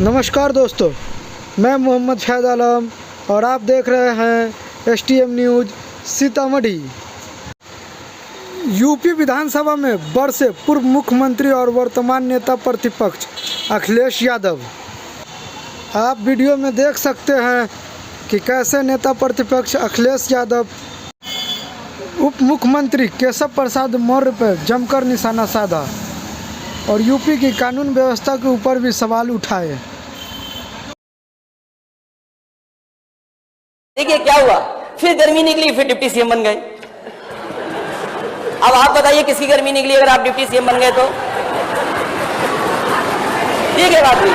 नमस्कार दोस्तों, मैं मोहम्मद फैज़ आलम और आप देख रहे हैं STM न्यूज़ सीतामढ़ी। यूपी विधानसभा में बरसे पूर्व मुख्यमंत्री और वर्तमान नेता प्रतिपक्ष अखिलेश यादव। आप वीडियो में देख सकते हैं कि कैसे नेता प्रतिपक्ष अखिलेश यादव उप मुख्यमंत्री केशव प्रसाद मौर्य पर जमकर निशाना साधा और यूपी की कानून व्यवस्था के ऊपर भी सवाल उठाए। देखिए क्या हुआ, फिर गर्मी निकली, फिर डिप्टी सीएम बन गए। अब आप बताइए किसकी गर्मी निकली अगर आप डिप्टी सीएम बन गए तो? ठीक है बात हुई,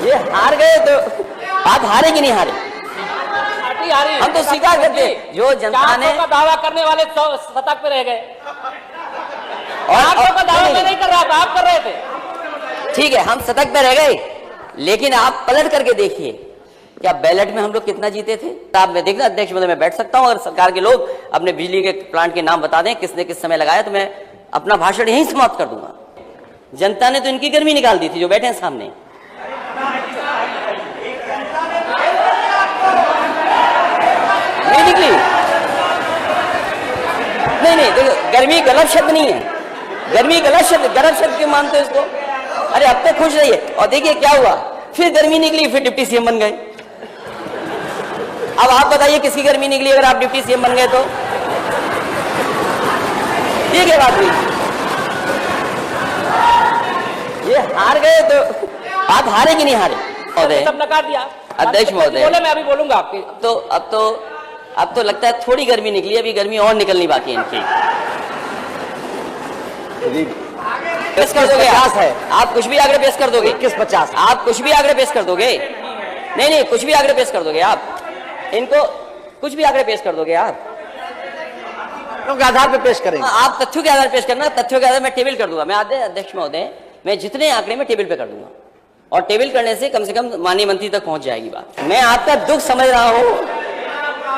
ये हार गए तो आप हारे कि नहीं हारे? हम तो स्वीकार करते जो जनता ने दावा करने वाले शतक पे रह गए और दावा मैं नहीं कर रहा था, आप कर रहे थे। ठीक है, हम शतक पे रह गए, लेकिन आप पलट करके देखिए क्या बैलेट में हम लोग कितना जीते थे। आप मैं देखना अध्यक्ष महोदय मैं बैठ सकता हूं, अगर सरकार के लोग अपने बिजली के प्लांट के नाम बता दें किसने किस समय लगाया तो मैं अपना भाषण यहीं समाप्त कर दूंगा। जनता ने तो इनकी गर्मी निकाल दी थी जो बैठे हैं सामने। नहीं निकली, नहीं देखो, गर्मी गलत शब्द नहीं है, गर्मी गलत शब्द क्यों मानते हो इसको? अरे अब तो खुश रहिए। और देखिए क्या हुआ, फिर गर्मी निकली, फिर डिप्टी सीएम बन गए। अब आप बताइए किसकी गर्मी निकली अगर आप डिप्टी सीएम बन गए तो? ठीक है बात हुई, ये हार गए तो आप हारे कि नहीं हारे? महोदय सब नकार दिया अध्यक्ष महोदय बोले, मैं अभी बोलूंगा आपके। अब तो लगता है थोड़ी गर्मी निकली, अभी गर्मी और निकलनी बाकी है इनकी। पेश कर दोगे आप कुछ भी आग्रह पेश कर दोगे? 21-50 आप कुछ भी आग्रह पेश कर दोगे? नहीं कुछ भी आग्रह पेश कर दोगे आप? इनको कुछ भी आग्रह पेश कर दोगे आप? के आधार पे पेश करेंगे। आप तथ्यों के आधार पेश करना, तथ्यों के आधार मैं टेबल कर दूंगा। मैं अध्यक्ष महोदय मैं जितने आंकड़े में टेबल पे कर दूंगा और टेबल करने से कम माननीय मंत्री तक पहुंच जाएगी बात। मैं आपका दुख समझ रहा हूं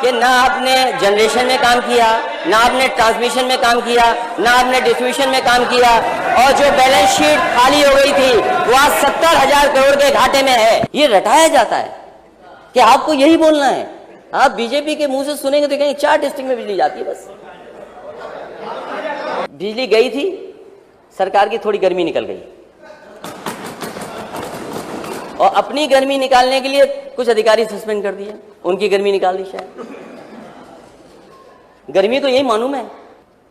कि ना आपने जनरेशन में काम किया, ना आपने ट्रांसमिशन में काम किया, ना आपने डिस्ट्रीब्यूशन में काम किया, और जो बैलेंस शीट खाली हो गई थी वो आज 70,000 करोड़ के घाटे में है। ये रटाया जाता है कि आपको यही बोलना है। आप बीजेपी के मुंह से सुनेंगे तो कहेंगे 4 डिस्ट्रिक्ट में बिजली जाती है बस। बिजली गई थी, सरकार की थोड़ी गर्मी निकल गई और अपनी गर्मी निकालने के लिए कुछ अधिकारी सस्पेंड कर दिए, उनकी गर्मी निकाल दी शायद। गर्मी तो यही मालूम है,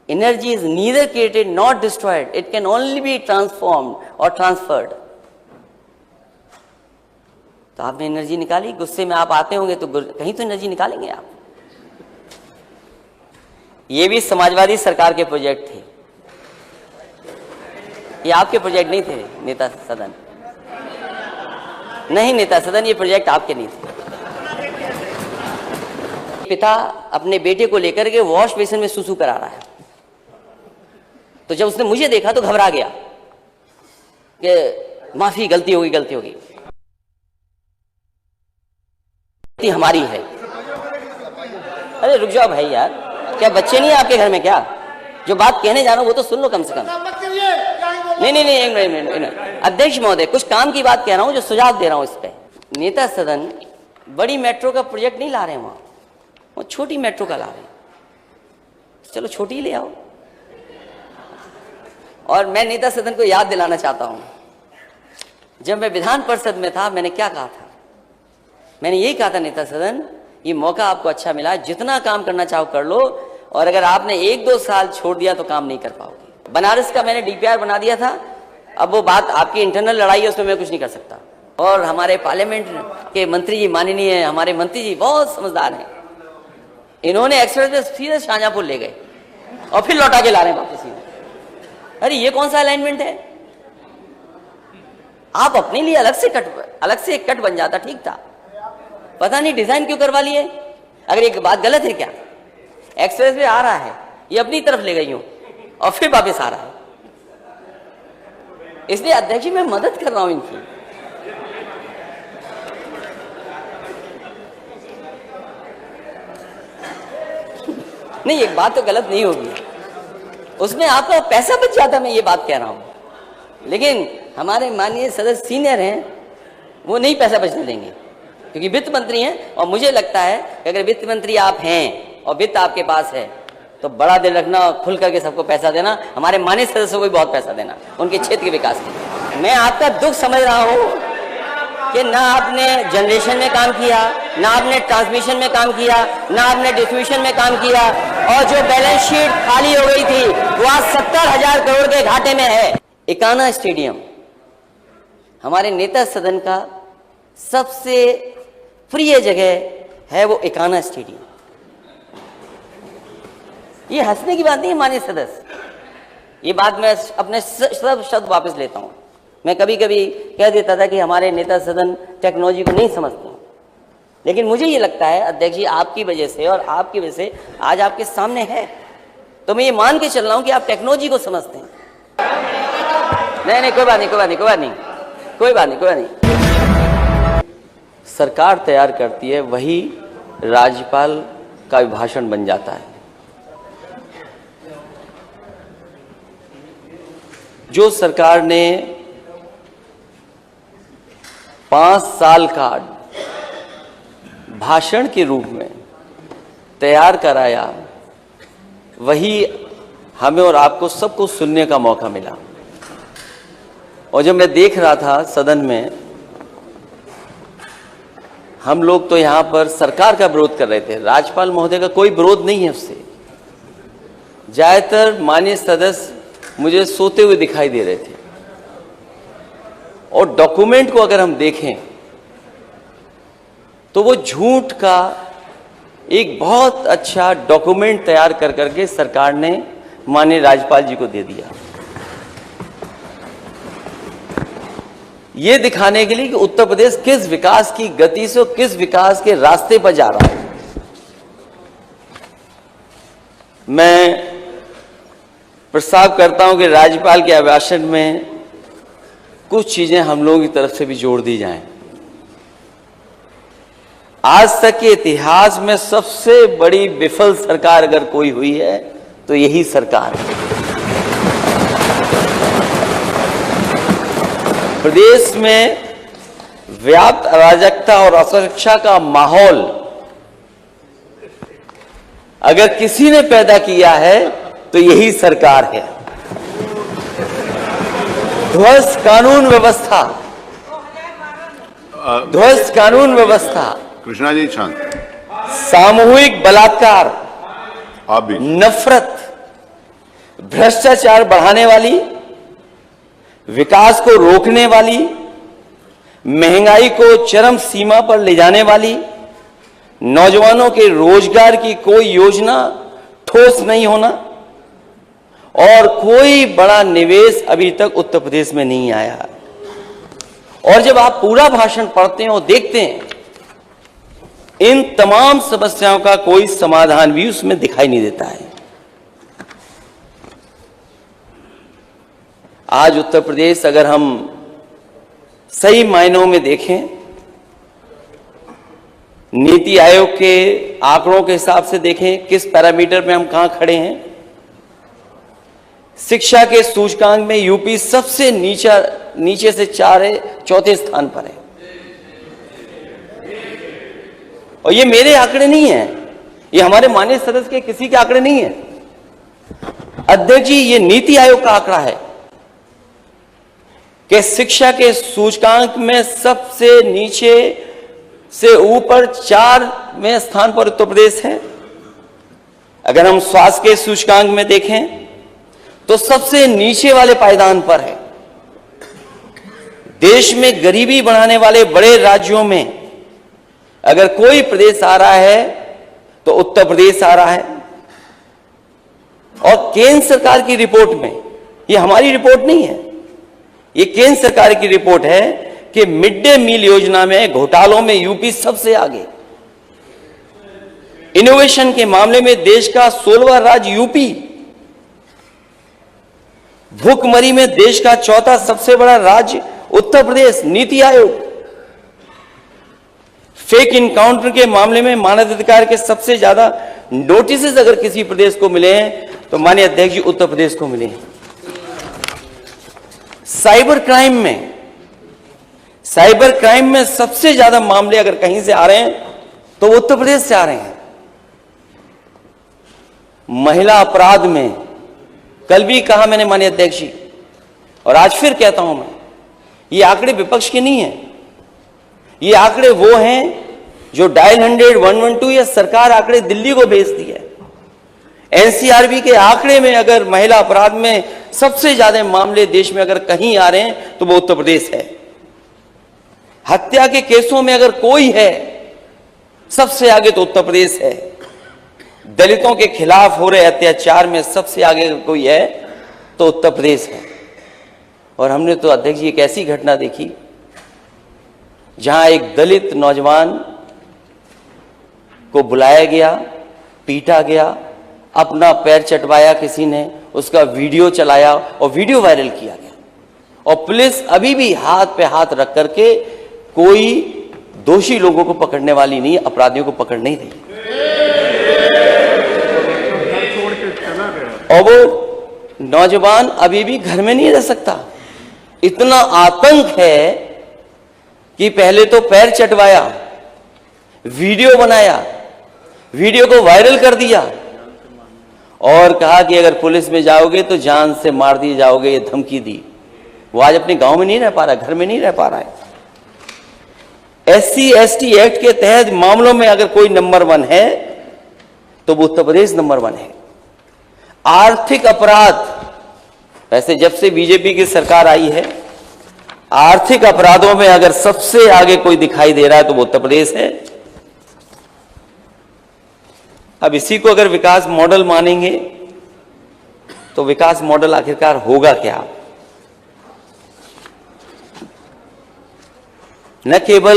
energy is neither created not destroyed, it can only be transformed और ट्रांसफर्ड। तो आपने एनर्जी निकाली, गुस्से में आप आते होंगे तो कहीं तो एनर्जी निकालेंगे आप। ये भी समाजवादी सरकार के प्रोजेक्ट थे, ये आपके प्रोजेक्ट नहीं थे नेता सदन। नहीं नेता सदन, ये प्रोजेक्ट आपके नहीं थे। पिता अपने बेटे को लेकर के वॉश बेसिन में सुसु करा रहा है, तो जब उसने मुझे देखा तो घबरा गया कि माफी, गलती होगी हमारी है। अरे रुक जाओ भाई यार, क्या बच्चे नहीं है आपके घर में क्या? जो बात कहने जा रहा हूं वो तो सुन लो कम से कम। नहीं एक मिनट अध्यक्ष महोदय, कुछ काम की बात कह रहा हूं, जो सुझाव दे रहा हूं इस पे। नेता सदन बड़ी मेट्रो का प्रोजेक्ट नहीं ला रहे हैं वहां, वो छोटी मेट्रो का ला रहे हैं। चलो छोटी ही ले आओ। और मैं नेता सदन को याद दिलाना चाहता हूं, जब मैं विधान परिषद में था मैंने क्या कहा था? मैंने यही कहा था, नेता सदन ये मौका आपको अच्छा मिला है, जितना काम करना चाहो कर लो, और अगर आपने 1-2 साल छोड़ दिया तो काम नहीं कर पाओगे। बनारस का मैंने DPR बना दिया था, अब वो बात आपकी इंटरनल लड़ाई है, उसमें मैं कुछ नहीं कर सकता। और हमारे पार्लियामेंट के मंत्री जी, माननीय हमारे मंत्री जी बहुत समझदार हैं, इन्होंने एक्सप्रेस में सीधे शाहजहांपुर ले गए और फिर लौटा के ला रहे हैं वापस सीधे। अरे ये कौन सा अलाइनमेंट है? आप अपने लिए अलग से एक कट बन जाता, ठीक था। पता नहीं डिजाइन क्यों करवा लिए। अगर एक बात गलत है क्या? एक्सप्रेस वे आ रहा है, ये अपनी तरफ ले गई हूं और फिर वापस आ रहा है, इसलिए अध्यक्ष जी मैं मदद कर रहा हूं इनकी। नहीं, एक बात तो गलत नहीं होगी, उसमें आपका पैसा बच जाता, मैं ये बात कह रहा हूं। लेकिन हमारे माननीय सदस्य सीनियर हैं, वो नहीं पैसा बचने देंगे क्योंकि वित्त मंत्री हैं। और मुझे लगता है कि अगर वित्त मंत्री आप हैं और वित्त आपके पास है तो बड़ा दिल रखना और खुल करके सबको पैसा देना, हमारे माननीय सदस्यों को भी बहुत पैसा देना उनके क्षेत्र के विकास के लिए। मैं आपका दुख समझ रहा हूँ कि ना आपने जनरेशन में काम किया, ना आपने ट्रांसमिशन में काम किया, ना आपने डिस्ट्रीब्यूशन में काम किया, और जो बैलेंस शीट खाली हो गई थी वो आज 70,000 करोड़ के घाटे में है। इकाना स्टेडियम हमारे नेता सदन का सबसे प्रिय जगह है, वो इकाना स्टेडियम। ये हंसने की बात नहीं है माननीय सदस्य, ये बात मैं अपने सब शब्द वापस लेता हूं। मैं कभी कभी कह देता था कि हमारे नेता सदन टेक्नोलॉजी को नहीं समझते, लेकिन मुझे ये लगता है अध्यक्ष जी आपकी वजह से और आपकी वजह से आज आपके सामने है, तो मैं ये मान के चल रहा हूं कि आप टेक्नोलॉजी को समझते हैं। नहीं, कोई बात नहीं। सरकार तैयार करती है, वही राज्यपाल का अभिभाषण बन जाता है। जो सरकार ने 5 साल का भाषण के रूप में तैयार कराया, वही हमें और आपको सबको सुनने का मौका मिला। और जब मैं देख रहा था सदन में, हम लोग तो यहां पर सरकार का विरोध कर रहे थे, राज्यपाल महोदय का कोई विरोध नहीं है उससे। ज्यादातर माननीय सदस्य मुझे सोते हुए दिखाई दे रहे थे, और डॉक्यूमेंट को अगर हम देखें तो वो झूठ का एक बहुत अच्छा डॉक्यूमेंट तैयार कर करके सरकार ने माननीय राज्यपाल जी को दे दिया, ये दिखाने के लिए कि उत्तर प्रदेश किस विकास की गति से, किस विकास के रास्ते पर जा रहा है। मैं प्रस्ताव करता हूं कि राज्यपाल के अभिभाषण में कुछ चीजें हम लोगों की तरफ से भी जोड़ दी जाएं। आज तक के इतिहास में सबसे बड़ी विफल सरकार अगर कोई हुई है तो यही सरकार है। प्रदेश में व्याप्त अराजकता और असुरक्षा का माहौल अगर किसी ने पैदा किया है तो यही सरकार है। ध्वस्त कानून व्यवस्था, कृष्णा जी शांत, सामूहिक बलात्कार, आप भी, नफरत, भ्रष्टाचार बढ़ाने वाली, विकास को रोकने वाली, महंगाई को चरम सीमा पर ले जाने वाली, नौजवानों के रोजगार की कोई योजना ठोस नहीं होना, और कोई बड़ा निवेश अभी तक उत्तर प्रदेश में नहीं आया। और जब आप पूरा भाषण पढ़ते हैं और देखते हैं, इन तमाम समस्याओं का कोई समाधान भी उसमें दिखाई नहीं देता है। आज उत्तर प्रदेश अगर हम सही मायनों में देखें, नीति आयोग के आंकड़ों के हिसाब से देखें किस पैरामीटर में हम कहां खड़े हैं। शिक्षा के सूचकांक में यूपी सबसे नीचे से चौथे स्थान पर है। और ये मेरे आंकड़े नहीं है, ये हमारे माननीय सदस्य के किसी के आंकड़े नहीं है अध्यक्ष जी, ये नीति आयोग का आंकड़ा है कि शिक्षा के सूचकांक में सबसे नीचे से ऊपर 4वें स्थान पर उत्तर प्रदेश है। अगर हम स्वास्थ्य के सूचकांक में देखें तो सबसे नीचे वाले पायदान पर है। देश में गरीबी बढ़ाने वाले बड़े राज्यों में अगर कोई प्रदेश आ रहा है तो उत्तर प्रदेश आ रहा है। और केंद्र सरकार की रिपोर्ट में, ये हमारी रिपोर्ट नहीं है, ये केंद्र सरकार की रिपोर्ट है कि मिड डे मील योजना में घोटालों में यूपी सबसे आगे। इनोवेशन के मामले में देश का 16वां राज्य यूपी। भूखमरी में देश का 4था सबसे बड़ा राज्य उत्तर प्रदेश। नीति आयोग। फेक इनकाउंटर के मामले में मानवाधिकार के सबसे ज्यादा नोटिस अगर किसी प्रदेश को मिले हैं तो माननीय अध्यक्ष जी उत्तर प्रदेश को मिले हैं। साइबर क्राइम में सबसे ज्यादा मामले अगर कहीं से आ रहे हैं तो वो उत्तर प्रदेश से आ रहे हैं। महिला अपराध में कल भी कहा मैंने माननीय अध्यक्ष जी, और आज फिर कहता हूं मैं, ये आंकड़े विपक्ष के नहीं हैं, ये आंकड़े वो हैं जो डायल 100 112 या सरकार आंकड़े दिल्ली को भेजती है। एनसीआरबी के आंकड़े में अगर महिला अपराध में सबसे ज्यादा मामले देश में अगर कहीं आ रहे हैं तो वो उत्तर प्रदेश है। हत्या के केसों में अगर कोई है सबसे आगे तो उत्तर प्रदेश है। दलितों के खिलाफ हो रहे अत्याचार में सबसे आगे अगर कोई है तो उत्तर प्रदेश है। और हमने तो अध्यक्ष जी एक ऐसी घटना देखी जहां एक दलित नौजवान को बुलाया गया, पीटा गया, अपना पैर चटवाया किसी ने, उसका वीडियो चलाया और वीडियो वायरल किया गया, और पुलिस अभी भी हाथ पे हाथ रख करके कोई दोषी लोगों को पकड़ने वाली नहीं, अपराधियों को पकड़ नहीं रही। और वो नौजवान अभी भी घर में नहीं रह सकता, इतना आतंक है कि पहले तो पैर चटवाया, वीडियो बनाया, वीडियो को वायरल कर दिया और कहा कि अगर पुलिस में जाओगे तो जान से मार दिए जाओगे, ये धमकी दी। वो आज अपने गांव में नहीं रह पा रहा, घर में नहीं रह पा रहा है। SC/ST एक्ट के तहत मामलों में अगर कोई नंबर 1 है तो वो उत्तर प्रदेश नंबर 1 है। आर्थिक अपराध, वैसे जब से बीजेपी की सरकार आई है, आर्थिक अपराधों में अगर सबसे आगे कोई दिखाई दे रहा है तो वो उत्तर प्रदेश है। अब इसी को अगर विकास मॉडल मानेंगे तो विकास मॉडल आखिरकार होगा क्या? न केवल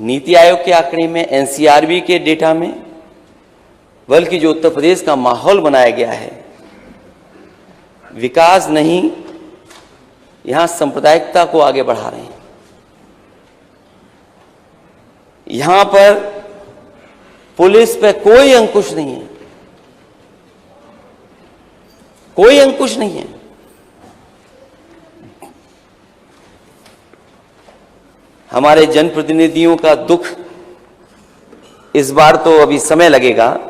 नीति आयोग के आंकड़े में, एनसीआरबी के डेटा में, बल्कि जो उत्तर प्रदेश का माहौल बनाया गया है, विकास नहीं, यहां सांप्रदायिकता को आगे बढ़ा रहे हैं। यहां पर पुलिस पे कोई अंकुश नहीं है, कोई अंकुश नहीं है। हमारे जनप्रतिनिधियों का दुख इस बार तो अभी समय लगेगा,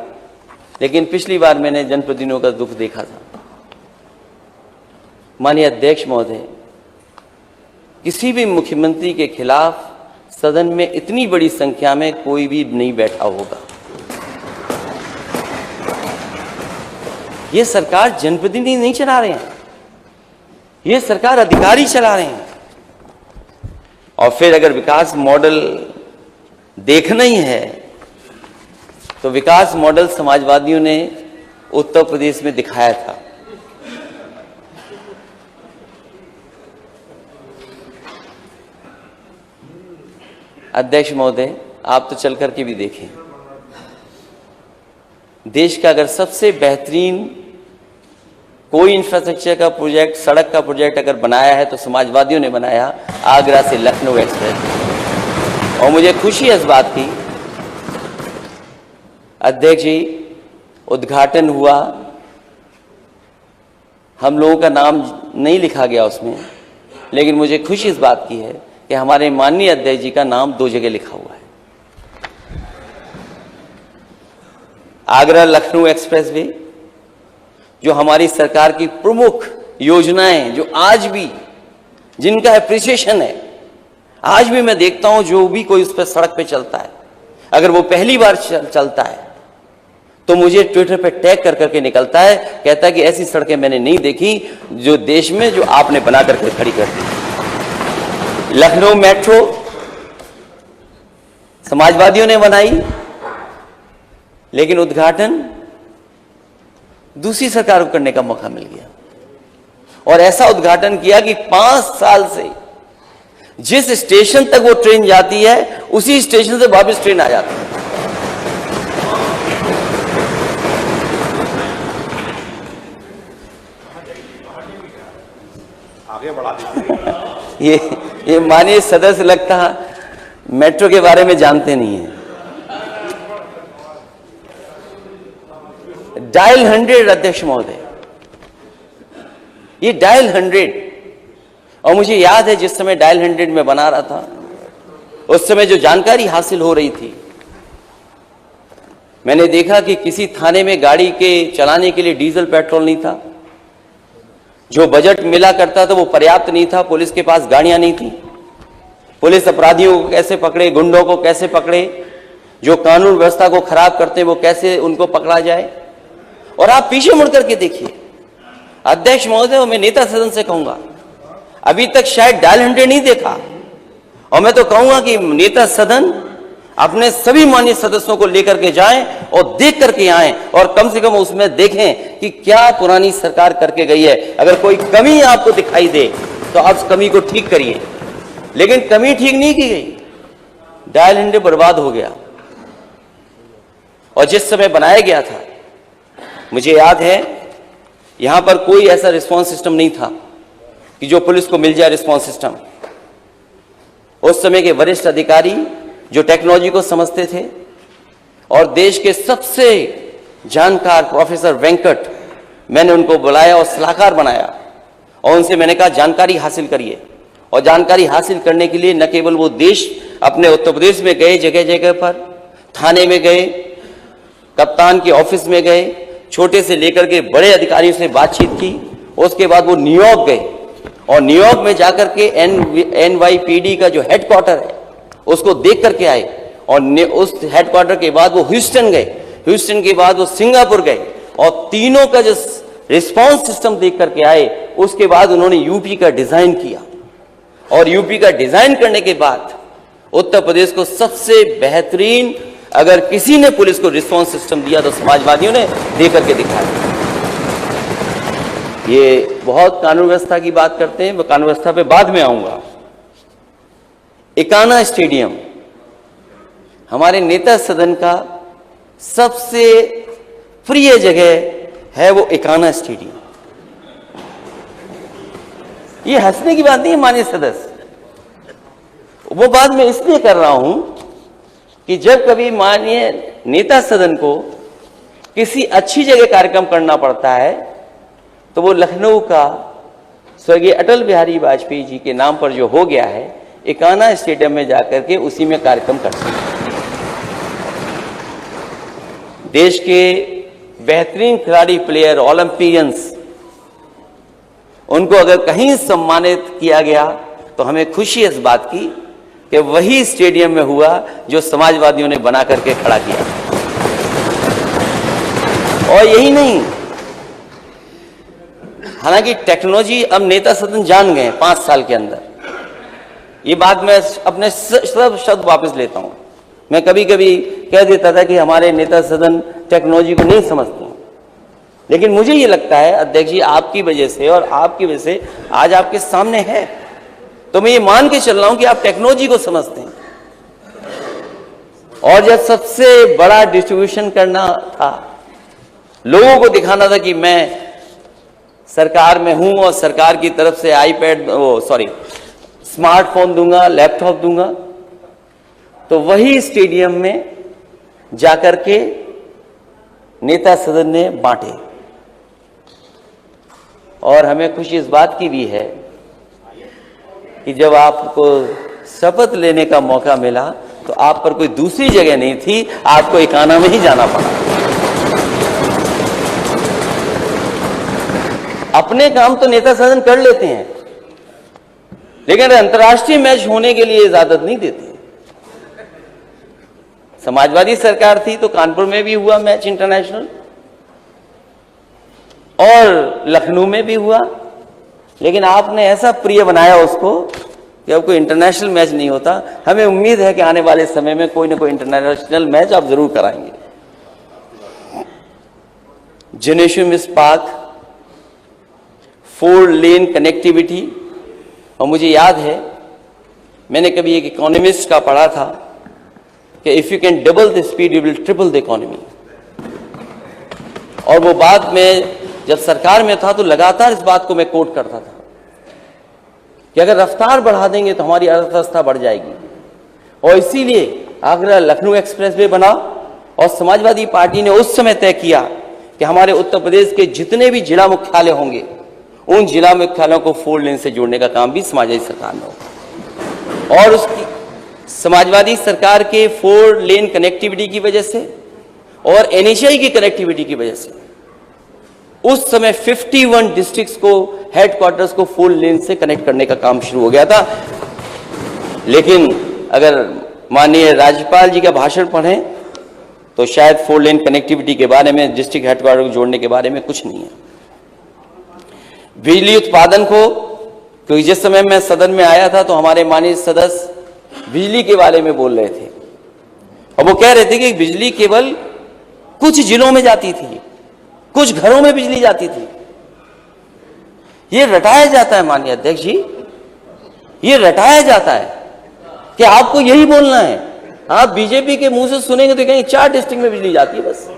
लेकिन पिछली बार मैंने जनप्रतिनिधियों का दुख देखा था। माननीय अध्यक्ष महोदय, किसी भी मुख्यमंत्री के खिलाफ सदन में इतनी बड़ी संख्या में कोई भी नहीं बैठा होगा। ये सरकार जनप्रतिनिधि नहीं चला रहे हैं, ये सरकार अधिकारी चला रहे हैं। और फिर अगर विकास मॉडल देखना ही है तो विकास मॉडल समाजवादियों ने उत्तर प्रदेश में दिखाया था। अध्यक्ष महोदय, आप तो चल करके भी देखें, देश का अगर सबसे बेहतरीन कोई इंफ्रास्ट्रक्चर का प्रोजेक्ट, सड़क का प्रोजेक्ट अगर बनाया है तो समाजवादियों ने बनाया, आगरा से लखनऊ एक्सप्रेस। और मुझे खुशी है इस बात की, अध्यक्ष जी, उद्घाटन हुआ, हम लोगों का नाम नहीं लिखा गया उसमें, लेकिन मुझे खुशी इस बात की है कि हमारे माननीय अध्यक्ष जी का नाम 2 जगह लिखा हुआ है। आगरा लखनऊ एक्सप्रेस वे, जो हमारी सरकार की प्रमुख योजनाएं, जो आज भी जिनका एप्रिसिएशन है, आज भी मैं देखता हूं जो भी कोई उस पर सड़क पे चलता है, अगर वो पहली बार चलता है तो मुझे ट्विटर पे टैग कर करके निकलता है, कहता है कि ऐसी सड़कें मैंने नहीं देखी जो देश में, जो आपने बना करके खड़ी कर दी। लखनऊ मेट्रो समाजवादियों ने बनाई, लेकिन उद्घाटन दूसरी सरकार को करने का मौका मिल गया। और ऐसा उद्घाटन किया कि 5 साल से जिस स्टेशन तक वो ट्रेन जाती है उसी स्टेशन से वापस ट्रेन आ जाती है। आगे बढ़ा दीजिए। ये माननीय सदस्य लगता मेट्रो के बारे में जानते नहीं है। डायल 100 अध्यक्ष महोदय, ये डायल 100 और मुझे याद है जिस समय डायल 100 में बना रहा था, उस समय जो जानकारी हासिल हो रही थी, मैंने देखा कि किसी थाने में गाड़ी के चलाने के लिए डीजल पेट्रोल नहीं था, जो बजट मिला करता था वो पर्याप्त नहीं था, पुलिस के पास गाड़ियां नहीं थी, पुलिस अपराधियों को कैसे पकड़े, गुंडों को कैसे पकड़े, जो कानून व्यवस्था को खराब करते हैं वो कैसे उनको पकड़ा जाए। और आप पीछे मुड़ करके देखिए, अध्यक्ष महोदय और मैं नेता सदन से कहूंगा, अभी तक शायद डायल 100 नहीं देखा, और मैं तो कहूंगा कि नेता सदन अपने सभी माननीय सदस्यों को लेकर के जाएं और देख करके आएं, और कम से कम उसमें देखें कि क्या पुरानी सरकार करके गई है। अगर कोई कमी आपको दिखाई दे तो आप उस कमी को ठीक करिए, लेकिन कमी ठीक नहीं की गई, डायल 100 बर्बाद हो गया। और जिस समय बनाया गया था, मुझे याद है यहां पर कोई ऐसा रिस्पांस सिस्टम नहीं था कि जो पुलिस को मिल जाए रिस्पांस सिस्टम। उस समय के वरिष्ठ अधिकारी जो टेक्नोलॉजी को समझते थे, और देश के सबसे जानकार प्रोफेसर वेंकट, मैंने उनको बुलाया और सलाहकार बनाया, और उनसे मैंने कहा जानकारी हासिल करिए। और जानकारी हासिल करने के लिए न केवल वो देश अपने उत्तर प्रदेश में गए, जगह जगह पर थाने में गए, कप्तान के ऑफिस में गए, छोटे से लेकर के बड़े अधिकारियों से बातचीत की। उसके बाद वो न्यूयॉर्क गए, और न्यूयॉर्क में जाकर के NYPD का जो हेडक्वार्टर है उसको देख करके आए, और उस हेडक्वार्टर के बाद वो ह्यूस्टन गए, ह्यूस्टन के बाद वो सिंगापुर गए, और तीनों का जो रिस्पांस सिस्टम देख करके आए। उसके बाद उन्होंने यूपी का डिजाइन किया, और यूपी का डिजाइन करने के बाद उत्तर प्रदेश को सबसे बेहतरीन, अगर किसी ने पुलिस को रिस्पांस सिस्टम दिया तो समाजवादियों ने दे करके दिखाया। ये बहुत कानून व्यवस्था की बात करते हैं, मैं कानून व्यवस्था पे बाद में आऊंगा। इकाना स्टेडियम हमारे नेता सदन का सबसे प्रिय जगह है, वो इकाना स्टेडियम। ये हंसने की बात नहीं है माननीय सदस्य, वो बात मैं इसलिए कर रहा हूं कि जब कभी माननीय नेता सदन को किसी अच्छी जगह कार्यक्रम करना पड़ता है तो वो लखनऊ का स्वर्गीय अटल बिहारी वाजपेयी जी के नाम पर जो हो गया है, इकाना स्टेडियम में जाकर के उसी में कार्यक्रम करते हैं। देश के बेहतरीन खिलाड़ी, प्लेयर, ओलंपियंस, उनको अगर कहीं सम्मानित किया गया तो हमें खुशी है इस बात की कि वही स्टेडियम में हुआ जो समाजवादियों ने बना करके खड़ा किया। और यही नहीं, हालांकि टेक्नोलॉजी अब नेता सदन जान गए 5 साल के अंदर, ये बात मैं अपने सब शब्द वापस लेता हूं। मैं कभी कभी कह देता था कि हमारे नेता सदन टेक्नोलॉजी को नहीं समझते, लेकिन मुझे ये लगता है अध्यक्ष जी, आपकी वजह से और आपकी वजह से आज आपके सामने है, तो मैं ये मान के चल रहा हूं कि आप टेक्नोलॉजी को समझते हैं। और जब सबसे बड़ा डिस्ट्रीब्यूशन करना था, लोगों को दिखाना था कि मैं सरकार में हूं और सरकार की तरफ से स्मार्टफोन दूंगा, लैपटॉप दूंगा, तो वही स्टेडियम में जाकर के नेता सदन ने बांटे। और हमें खुशी इस बात की भी है कि जब आपको शपथ लेने का मौका मिला तो आप पर कोई दूसरी जगह नहीं थी, आपको इकाना में ही जाना पड़ा। अपने काम तो नेता सदन कर लेते हैं, लेकिन अंतर्राष्ट्रीय मैच होने के लिए इजाजत नहीं देते। समाजवादी सरकार थी तो कानपुर में भी हुआ मैच इंटरनेशनल, और लखनऊ में भी हुआ, लेकिन आपने ऐसा प्रिय बनाया उसको कि अब कोई इंटरनेशनल मैच नहीं होता। हमें उम्मीद है कि आने वाले समय में कोई ना कोई इंटरनेशनल मैच आप जरूर कराएंगे। जिनेश्वर इस्पात, 4 लेन कनेक्टिविटी, और मुझे याद है मैंने कभी एक इकोनॉमिस्ट का पढ़ा था कि if you can double the speed you will triple the economy. और वो बात में जब सरकार में था तो लगातार इस बात को मैं कोट करता था कि अगर रफ्तार बढ़ा देंगे तो हमारी अर्थव्यवस्था बढ़ जाएगी। और इसीलिए आगरा लखनऊ एक्सप्रेस वे बना, और समाजवादी पार्टी ने उस समय तय किया कि हमारे उत्तर प्रदेश के जितने भी जिला मुख्यालय होंगे उन जिला मुख्यालयों को 4 लेन से जोड़ने का काम भी समाजवादी सरकार ने होगा। और उसकी समाजवादी सरकार के 4 लेन कनेक्टिविटी की वजह से और NHAI की कनेक्टिविटी की वजह से उस समय 51 डिस्ट्रिक्ट्स को, हेडक्वार्टर्स को 4 लेन से कनेक्ट करने का काम शुरू हो गया था। लेकिन अगर माननीय राज्यपाल जी का भाषण पढ़ें तो शायद 4 लेन कनेक्टिविटी के बारे में, डिस्ट्रिक्ट हेडक्वार्टर को जोड़ने के बारे में कुछ नहीं है। बिजली उत्पादन को, क्योंकि जिस समय मैं सदन में आया था तो हमारे माननीय सदस्य बिजली के बारे में बोल रहे थे और वो कह रहे थे कि बिजली केवल कुछ जिलों में जाती थी, कुछ घरों में बिजली जाती थी। ये रटाया जाता है माननीय अध्यक्ष जी, ये रटाया जाता है कि आपको यही बोलना है। आप बीजेपी के मुंह से सुनेंगे तो कहेंगे 4 डिस्ट्रिक्ट में बिजली जाती है बस।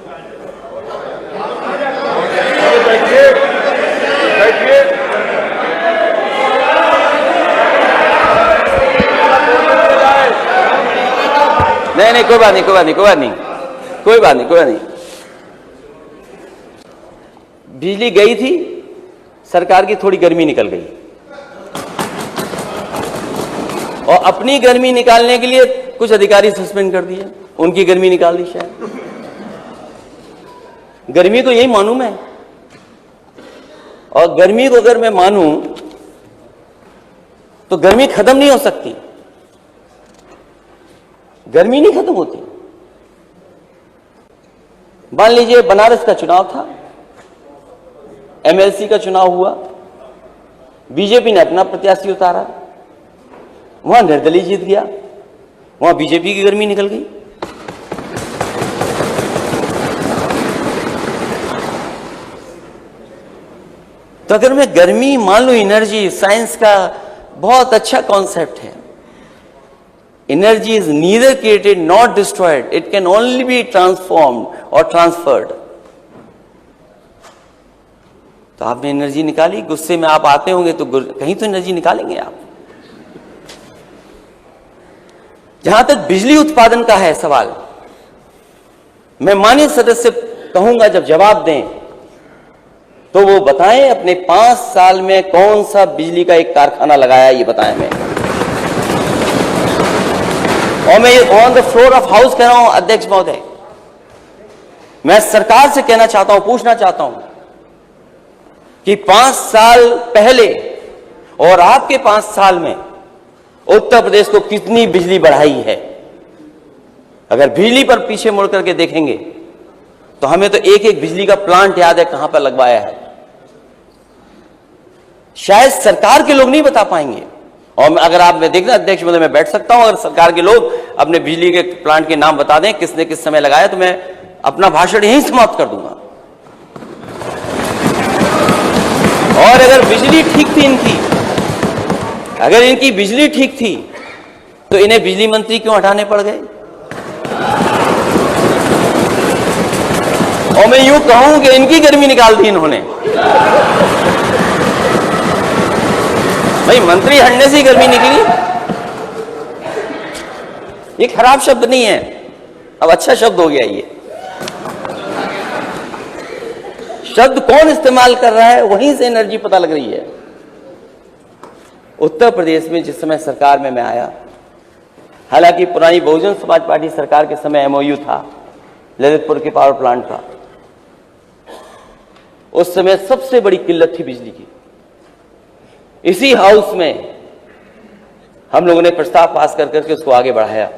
नहीं, कोई बात नहीं। बिजली गई थी, सरकार की थोड़ी गर्मी निकल गई और अपनी गर्मी निकालने के लिए कुछ अधिकारी सस्पेंड कर दिए, उनकी गर्मी निकाल दी शायद। गर्मी को यही मानूं मैं, और गर्मी को अगर मैं मानूं तो गर्मी खत्म नहीं हो सकती, गर्मी नहीं खत्म होती। मान लीजिए बनारस का चुनाव था, MLC का चुनाव हुआ, बीजेपी ने अपना प्रत्याशी उतारा, वहां निर्दलीय जीत गया, वहां बीजेपी की गर्मी निकल गई। तो अगर मैं गर्मी मान लूं, एनर्जी साइंस का बहुत अच्छा कॉन्सेप्ट है। Energy is neither created not destroyed, it can only be transformed और ट्रांसफर्ड। तो आपने एनर्जी निकाली, गुस्से में आप आते होंगे तो कहीं तो एनर्जी निकालेंगे आप। जहां तक बिजली उत्पादन का है सवाल, मैं माननीय सदस्य कहूंगा जब जवाब दें तो वो बताएं अपने 5 साल में कौन सा बिजली का एक कारखाना लगाया, ये बताएं। मैं on the floor of house कह रहा हूं अध्यक्ष महोदय, मैं सरकार से कहना चाहता हूं, पूछना चाहता हूं कि 5 साल पहले और आपके 5 साल में उत्तर प्रदेश को कितनी बिजली बढ़ाई है। अगर बिजली पर पीछे मुड़ करके देखेंगे तो हमें तो एक एक बिजली का प्लांट याद है कहां पर लगवाया है, शायद सरकार के लोग नहीं बता पाएंगे। और अगर आप में देखना अध्यक्ष महोदय, मैं बैठ सकता हूं, अगर सरकार के लोग अपने बिजली के प्लांट के नाम बता दें किसने किस समय लगाया, तो मैं अपना भाषण यहीं समाप्त कर दूंगा। और अगर बिजली ठीक थी इनकी, अगर इनकी बिजली ठीक थी तो इन्हें बिजली मंत्री क्यों हटाने पड़ गए। और मैं यूं कहूं कि इनकी गर्मी निकाल दी इन्होंने। भाई मंत्री हटने से ही गर्मी निकली, ये खराब शब्द नहीं है, अब अच्छा शब्द हो गया। ये शब्द कौन इस्तेमाल कर रहा है, वहीं से एनर्जी पता लग रही है। उत्तर प्रदेश में जिस समय सरकार में मैं आया, हालांकि पुरानी बहुजन समाज पार्टी सरकार के समय MOU था ललितपुर के पावर प्लांट का, उस समय सबसे बड़ी किल्लत थी बिजली की। इसी हाउस में हम लोगों ने प्रस्ताव पास कर करके उसको आगे बढ़ाया।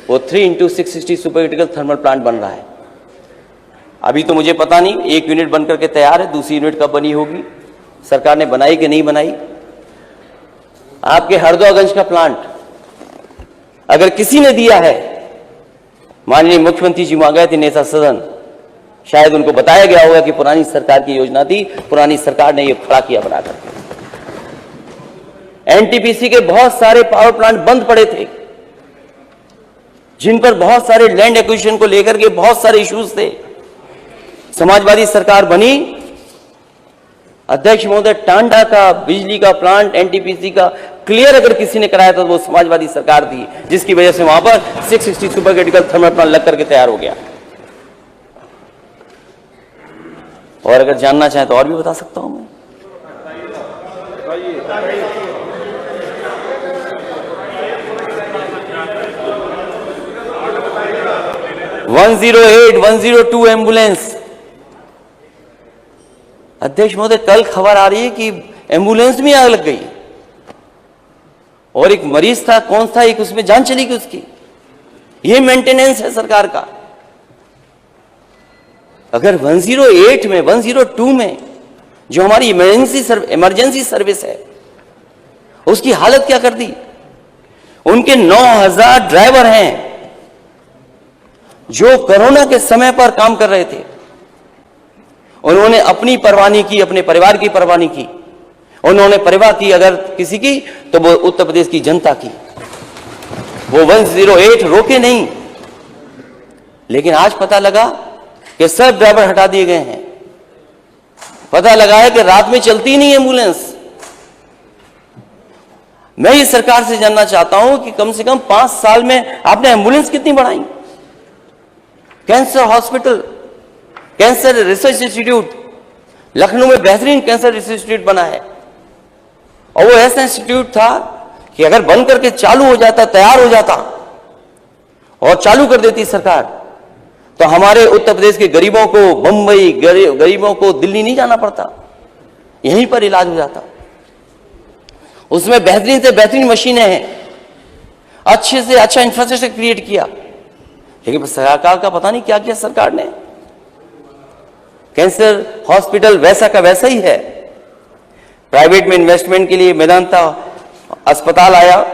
वो 3x660 super critical thermal plant बन रहा है। अभी तो मुझे पता नहीं, एक यूनिट बनकर के तैयार है, दूसरी यूनिट कब बनी होगी, सरकार ने बनाई कि नहीं बनाई। आपके हरदोगंज का प्लांट अगर किसी ने दिया है, माननीय मुख्यमंत्री जी वहां गए थे नेता सदन, शायद उनको बताया गया होगा कि पुरानी सरकार की योजना थी, पुरानी सरकार ने ये खड़ा किया बनाकर। NTPC के बहुत सारे पावर प्लांट बंद पड़े थे, जिन पर बहुत सारे लैंड एक्विजिशन को लेकर के बहुत सारे इश्यूज थे। समाजवादी सरकार बनी, अध्यक्ष महोदय टांडा का बिजली का प्लांट NTPC का क्लियर अगर किसी ने कराया था तो वो समाजवादी सरकार थी, जिसकी वजह से वहां पर 660 सुपर क्रिटिकल थर्मल प्लांट लग करके तैयार हो गया। और अगर जानना चाहें तो और भी बता सकता हूं मैं। 108, 102 एम्बुलेंस। अध्यक्ष महोदय, कल खबर आ रही है कि एम्बुलेंस में आग लग गई और एक मरीज था, कौन था, एक उसमें जान चली गई उसकी। ये मेंटेनेंस है सरकार का। अगर 108 में, 102 में जो हमारी इमरजेंसी सर्विस है, उसकी हालत क्या कर दी। उनके 9000 ड्राइवर हैं जो कोरोना के समय पर काम कर रहे थे। उन्होंने अपनी परवाह नहीं की, अपने परिवार की परवाह नहीं की। उन्होंने परवाह की अगर किसी की, तो वो उत्तर प्रदेश की जनता की। वो 108 रोके नहीं, लेकिन आज पता लगा कि सब ड्राइवर हटा दिए गए हैं। पता लगा है कि रात में चलती नहीं एम्बुलेंस। मैं ये सरकार से जानना चाहता हूं कि कम से कम 5 साल में आपने एम्बुलेंस कितनी बढ़ाई। Cancer hospital, cancer research institute, Lucknow में बेहतरीन कैंसर रिसर्च इंस्टीट्यूट बना है, और वो ऐसा इंस्टीट्यूट था कि अगर बंद करके चालू हो जाता, तैयार हो जाता और चालू कर देती सरकार, तो हमारे उत्तर प्रदेश के गरीबों को बंबई, गरीबों को दिल्ली नहीं जाना पड़ता, यहीं पर इलाज हो जाता। उसमें बेहतरीन से बेहतरीन मशीनें हैं, अच्छे से अच्छा इंफ्रास्ट्रक्चर क्रिएट किया। लेकिन सरकार का पता नहीं क्या किया सरकार ने। कैंसर हॉस्पिटल वैसा का वैसा ही है। प्राइवेट में इन्वेस्टमेंट के लिए मेदांता अस्पताल आया,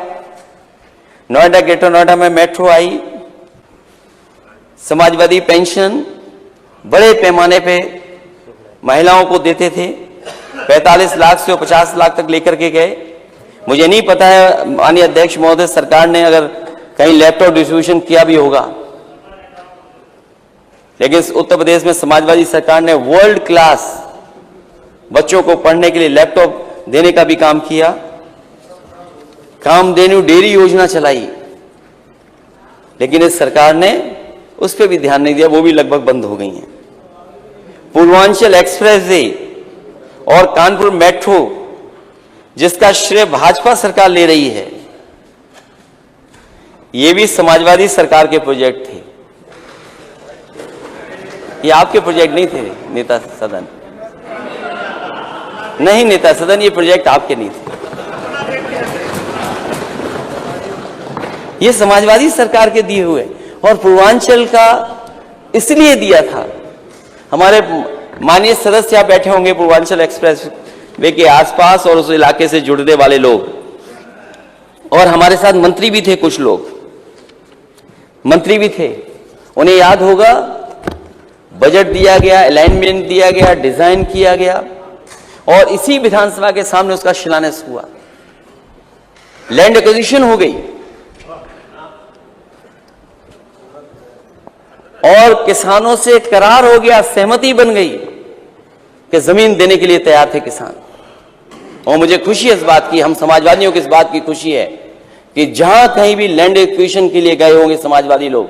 नोएडा, ग्रेटर नोएडा में मेट्रो आई, समाजवादी पेंशन बड़े पैमाने पे महिलाओं को देते थे। 45 लाख से 50 लाख तक लेकर के गए। मुझे नहीं पता है माननीय अध्यक्ष महोदय, सरकार ने अगर कहीं लैपटॉप डिस्ट्रीब्यूशन किया भी होगा, लेकिन उत्तर प्रदेश में समाजवादी सरकार ने वर्ल्ड क्लास बच्चों को पढ़ने के लिए लैपटॉप देने का भी काम किया। कामधेनु डेयरी योजना चलाई, लेकिन इस सरकार ने उस पर भी ध्यान नहीं दिया, वो भी लगभग बंद हो गई हैं। पूर्वांचल एक्सप्रेसवे और कानपुर मेट्रो, जिसका श्रेय भाजपा सरकार ले रही है, ये भी समाजवादी सरकार के प्रोजेक्ट थे। ये आपके प्रोजेक्ट नहीं थे नेता सदन, नहीं नेता सदन, ये प्रोजेक्ट आपके नहीं थे। ये समाजवादी सरकार के दिए हुए, और पूर्वांचल का इसलिए दिया था, हमारे माननीय सदस्य यहाँ बैठे होंगे पूर्वांचल एक्सप्रेस वे के आसपास और उस इलाके से जुड़ने वाले लोग, और हमारे साथ मंत्री भी थे, कुछ लोग मंत्री भी थे। उन्हें याद होगा, बजट दिया गया, अलाइनमेंट दिया गया, डिजाइन किया गया, और इसी विधानसभा के सामने उसका शिलान्यास हुआ। लैंड एक्विजिशन हो गई और किसानों से करार हो गया, सहमति बन गई कि जमीन देने के लिए तैयार थे किसान। और मुझे खुशी है इस बात की, हम समाजवादियों को इस बात की खुशी है कि जहां कहीं भी लैंड एक्विजिशन के लिए गए होंगे समाजवादी लोग,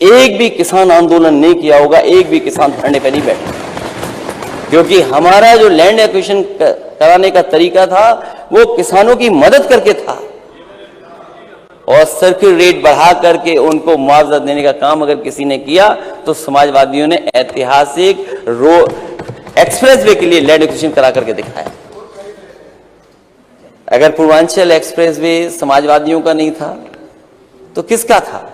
एक भी किसान आंदोलन नहीं किया होगा, एक भी किसान धरने पे नहीं बैठा, क्योंकि हमारा जो लैंड एक्विजिशन कराने का तरीका था वो किसानों की मदद करके था, और सर्किल रेट बढ़ा करके उनको मुआवजा देने का काम अगर किसी ने किया तो समाजवादियों ने ऐतिहासिक एक्सप्रेसवे के लिए लैंड एक्विजिशन करा करके दिखाया। अगर पूर्वांचल एक्सप्रेसवे समाजवादियों का नहीं था तो किसका था?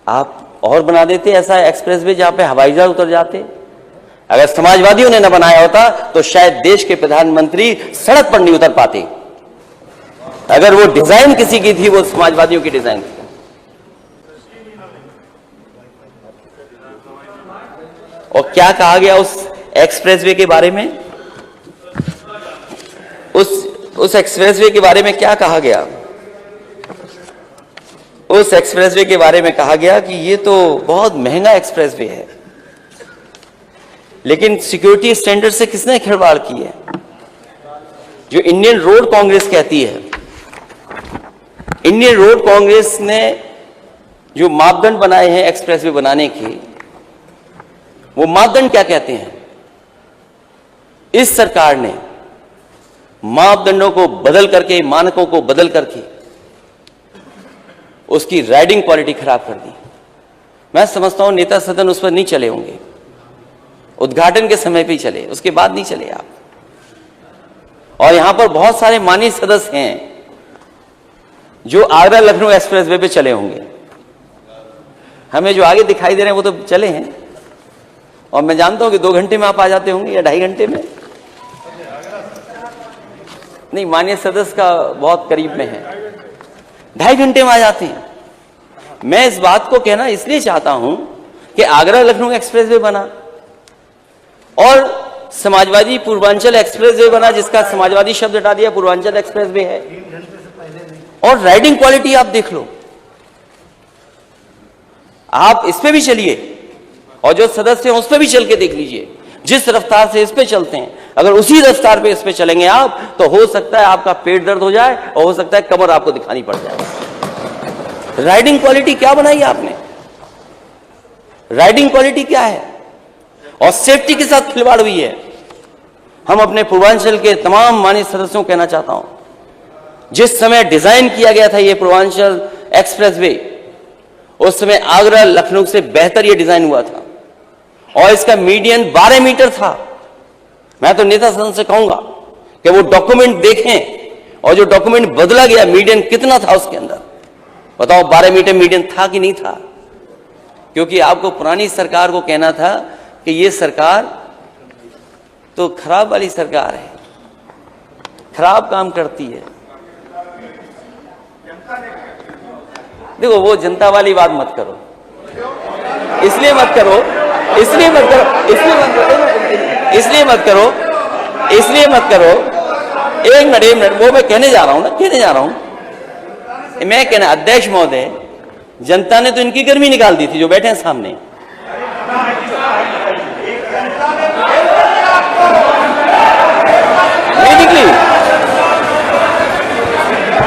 आप और बना देते ऐसा एक्सप्रेसवे जहां पे हवाई जहाज उतर जाते। अगर समाजवादियों ने न बनाया होता तो शायद देश के प्रधानमंत्री सड़क पर नहीं उतर पाते। अगर वो डिजाइन किसी की थी, वो समाजवादियों की डिजाइन थी। और क्या कहा गया उस एक्सप्रेसवे के बारे में? उस एक्सप्रेसवे के बारे में क्या कहा गया? उस एक्सप्रेसवे के बारे में कहा गया कि ये तो बहुत महंगा एक्सप्रेसवे है, लेकिन सिक्योरिटी स्टैंडर्ड से किसने खिलवाड़ की है? जो इंडियन रोड कांग्रेस कहती है। इंडियन रोड कांग्रेस ने जो मापदंड बनाए हैं एक्सप्रेसवे बनाने के, वो मापदंड क्या कहते हैं? इस सरकार ने मापदंडों को बदल करके, मानकों को बदल करके उसकी राइडिंग क्वालिटी खराब कर दी। मैं समझता हूं नेता सदन उस पर नहीं चले होंगे, उद्घाटन के समय पे ही चले, उसके बाद नहीं चले आप। और यहां पर बहुत सारे माननीय सदस्य हैं जो आगरा लखनऊ एक्सप्रेसवे पे चले होंगे। हमें जो आगे दिखाई दे रहे हैं वो तो चले हैं, और मैं जानता हूं कि 2 घंटे में आप आ जाते होंगे या 2.5 घंटे में। नहीं, माननीय सदस्य का बहुत करीब में है, 2.5 घंटे में आ जाते हैं। मैं इस बात को कहना इसलिए चाहता हूं कि आगरा लखनऊ एक्सप्रेसवे बना और समाजवादी पूर्वांचल एक्सप्रेसवे बना, जिसका समाजवादी शब्द हटा दिया, पूर्वांचल एक्सप्रेसवे है। और राइडिंग क्वालिटी आप देख लो, आप इस पे भी चलिए और जो सदस्य हैं उस पे भी चल के देख लीजिए। जिस रफ्तार से इस पे चलते हैं, अगर उसी रफ्तार पे इस पे चलेंगे आप, तो हो सकता है आपका पेट दर्द हो जाए और हो सकता है कमर आपको दिखानी पड़ जाए। राइडिंग क्वालिटी क्या बनाई आपने? राइडिंग क्वालिटी क्या है? और सेफ्टी के साथ खिलवाड़ हुई है। हम अपने पूर्वांचल के तमाम माननीय सदस्यों को कहना चाहता हूं, जिस समय डिजाइन किया गया था ये पूर्वांचल एक्सप्रेसवे, उस समय आगरा लखनऊ से बेहतर ये डिजाइन हुआ था और इसका मीडियन 12 मीटर था। मैं तो नेता सदन से कहूंगा कि वो डॉक्यूमेंट देखें और जो डॉक्यूमेंट बदला गया, मीडियन कितना था उसके अंदर, बताओ 12 मीटर मीडियन था कि नहीं था? क्योंकि आपको पुरानी सरकार को कहना था कि ये सरकार तो खराब वाली सरकार है, खराब काम करती है। देखो, वो जनता वाली बात मत करो, इसलिए मत करो, इसलिए मत करो, इसलिए मत करो, इसलिए मत करो, इसलिए मत करो। एक मिनट, वो मैं कहने जा रहा हूं ना, कहने जा रहा हूं। मैं कहना, अध्यक्ष महोदय, जनता ने तो इनकी गर्मी निकाल दी थी जो बैठे हैं सामने। नहीं निकली,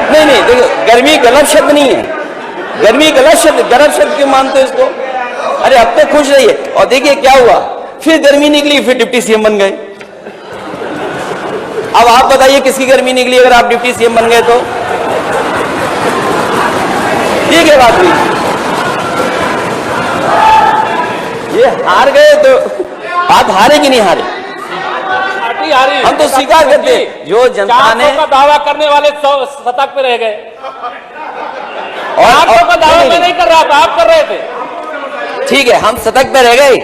नहीं, देखो, गर्मी गलत शब्द नहीं है, गर्मी गलत शब्द क्यों मानते हो इसको? अरे अब तो खुश रहिए। और देखिए क्या हुआ, फिर गर्मी निकली, फिर डिप्टी सीएम बन गए। अब आप बताइए किसकी गर्मी निकली अगर आप डिप्टी सीएम बन गए तो? ये क्या बात हुई? ये हार गए तो आप हारे कि नहीं हारे? हम तो स्वीकार करते, जो जनता ने का दावा करने वाले सतर्क पे रह गए। और 400 का दावा मैं नहीं कर रहा था, आप कर रहे थे। ठीक है, हम सतर्क पे रह गए,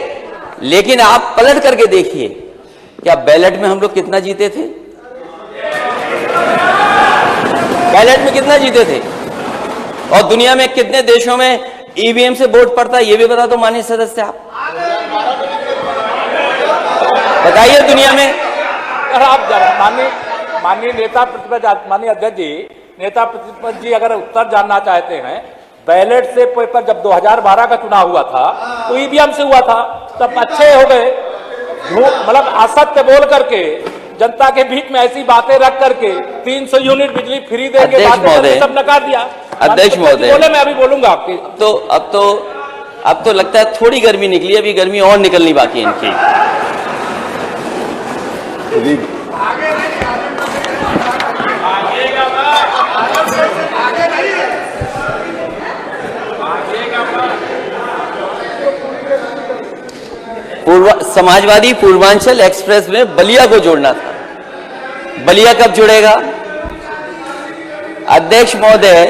लेकिन आप पलट करके देखिए, क्या बैलेट में हम लोग कितना जीते थे? बैलेट में कितना जीते थे? और दुनिया में कितने देशों में ईवीएम से वोट पड़ता है, ये भी बता दो माननीय सदस्य आप। बताइए दुनिया में। अगर आप माननीय नेता प्रतिपक्ष, माननीय अध्यक्ष जी, नेता प्रतिपक्ष जी अगर उत्तर जानना चाहते हैं, बैलेट से पेपर जब 2012 का चुनाव हुआ था तो ईवीएम से हुआ था, तब अच्छे हो गए। मतलब असत्य बोल करके, जनता के बीच में ऐसी बातें रख करके 300 यूनिट बिजली फ्री देंगे, सब नकार दिया। अध्यक्ष महोदय बोले, मैं अभी बोलूंगा आपके। अब तो लगता है थोड़ी गर्मी निकली, अभी गर्मी और निकलनी बाकी है इनकी। समाजवादी पूर्वांचल एक्सप्रेस में बलिया को जोड़ना था। बलिया कब जुड़ेगा? अध्यक्ष महोदय,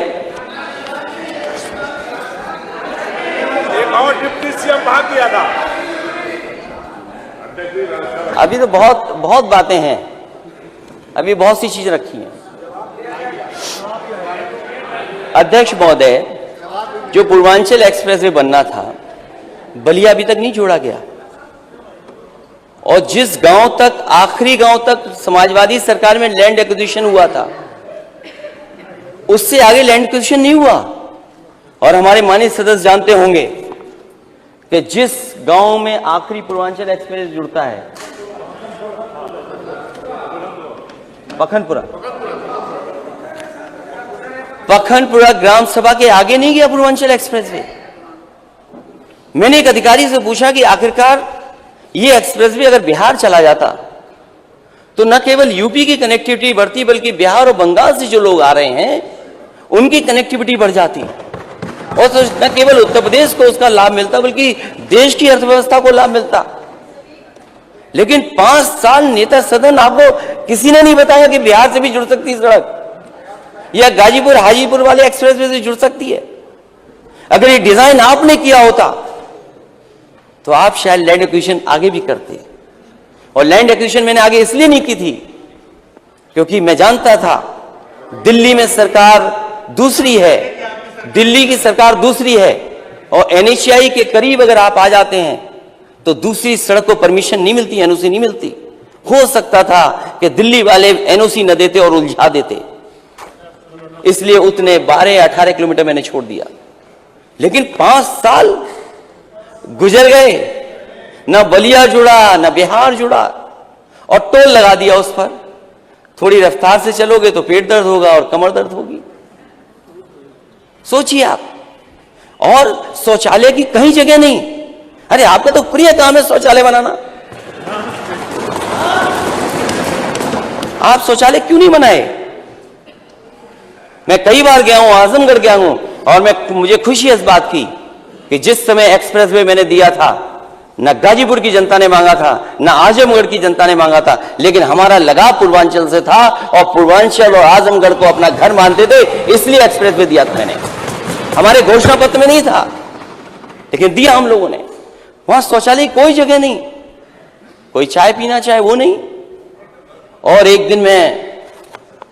एक और डिप्टी सीएम भाग गया था। अभी तो बहुत बातें हैं, अभी बहुत सी चीजें रखी हैं। अध्यक्ष महोदय, जो पूर्वांचल एक्सप्रेस वे बनना था, बलिया अभी तक नहीं जोड़ा गया। और जिस गांव तक, आखिरी गांव तक समाजवादी सरकार में लैंड एक्विजिशन हुआ था, उससे आगे लैंड एक्विजिशन नहीं हुआ। और हमारे माननीय सदस्य जानते होंगे कि जिस गांव में आखिरी पूर्वांचल एक्सप्रेस जुड़ता है, पखनपुरा ग्राम सभा के आगे नहीं गया पूर्वांचल एक्सप्रेस वे। मैंने एक अधिकारी से पूछा कि आखिरकार ये एक्सप्रेस वे अगर बिहार चला जाता तो न केवल यूपी की कनेक्टिविटी बढ़ती बल्कि बिहार और बंगाल से जो लोग आ रहे हैं उनकी कनेक्टिविटी बढ़ जाती, और तो न केवल उत्तर प्रदेश को उसका लाभ मिलता बल्कि देश की अर्थव्यवस्था को लाभ मिलता। लेकिन 5 साल नेता सदन आपको किसी ने नहीं बताया कि बिहार से भी जुड़ सकती सड़क, या गाजीपुर हाजीपुर वाले एक्सप्रेसवे से जुड़ सकती है। अगर ये डिजाइन आपने किया होता तो आप शायद लैंड एक्विजिशन आगे भी करते, और लैंड एक्विजिशन मैंने आगे इसलिए नहीं की थी क्योंकि मैं जानता था दिल्ली में सरकार दूसरी है, दिल्ली की सरकार दूसरी है, और NHAI के करीब अगर आप आ जाते हैं तो दूसरी सड़क को परमिशन नहीं मिलती, NOC नहीं मिलती। हो सकता था कि दिल्ली वाले NOC न देते और उलझा देते, इसलिए उतने 12-18 किलोमीटर मैंने छोड़ दिया। लेकिन 5 साल गुजर गए, न बलिया जुड़ा न बिहार जुड़ा, और टोल लगा दिया उस पर। थोड़ी रफ्तार से चलोगे तो पेट दर्द होगा और कमर दर्द होगी। सोचिए आप, और शौचालय की कहीं जगह नहीं। अरे आपका तो प्रिय काम है शौचालय बनाना, आप शौचालय क्यों नहीं बनाए? मैं कई बार गया हूं, आजमगढ़ गया हूं, और मुझे खुशी है इस बात की कि जिस समय एक्सप्रेसवे मैंने दिया था न गाजीपुर की जनता ने मांगा था न आजमगढ़ की जनता ने मांगा था, लेकिन हमारा लगाव पूर्वांचल से था और पूर्वांचल और आजमगढ़ को अपना घर मानते थे, इसलिए एक्सप्रेसवे दिया था मैंने। हमारे घोषणा पत्र में नहीं था लेकिन दिया हम लोगों ने। वहां शौचालय कोई जगह नहीं, कोई चाय पीना चाहे वो नहीं। और एक दिन मैं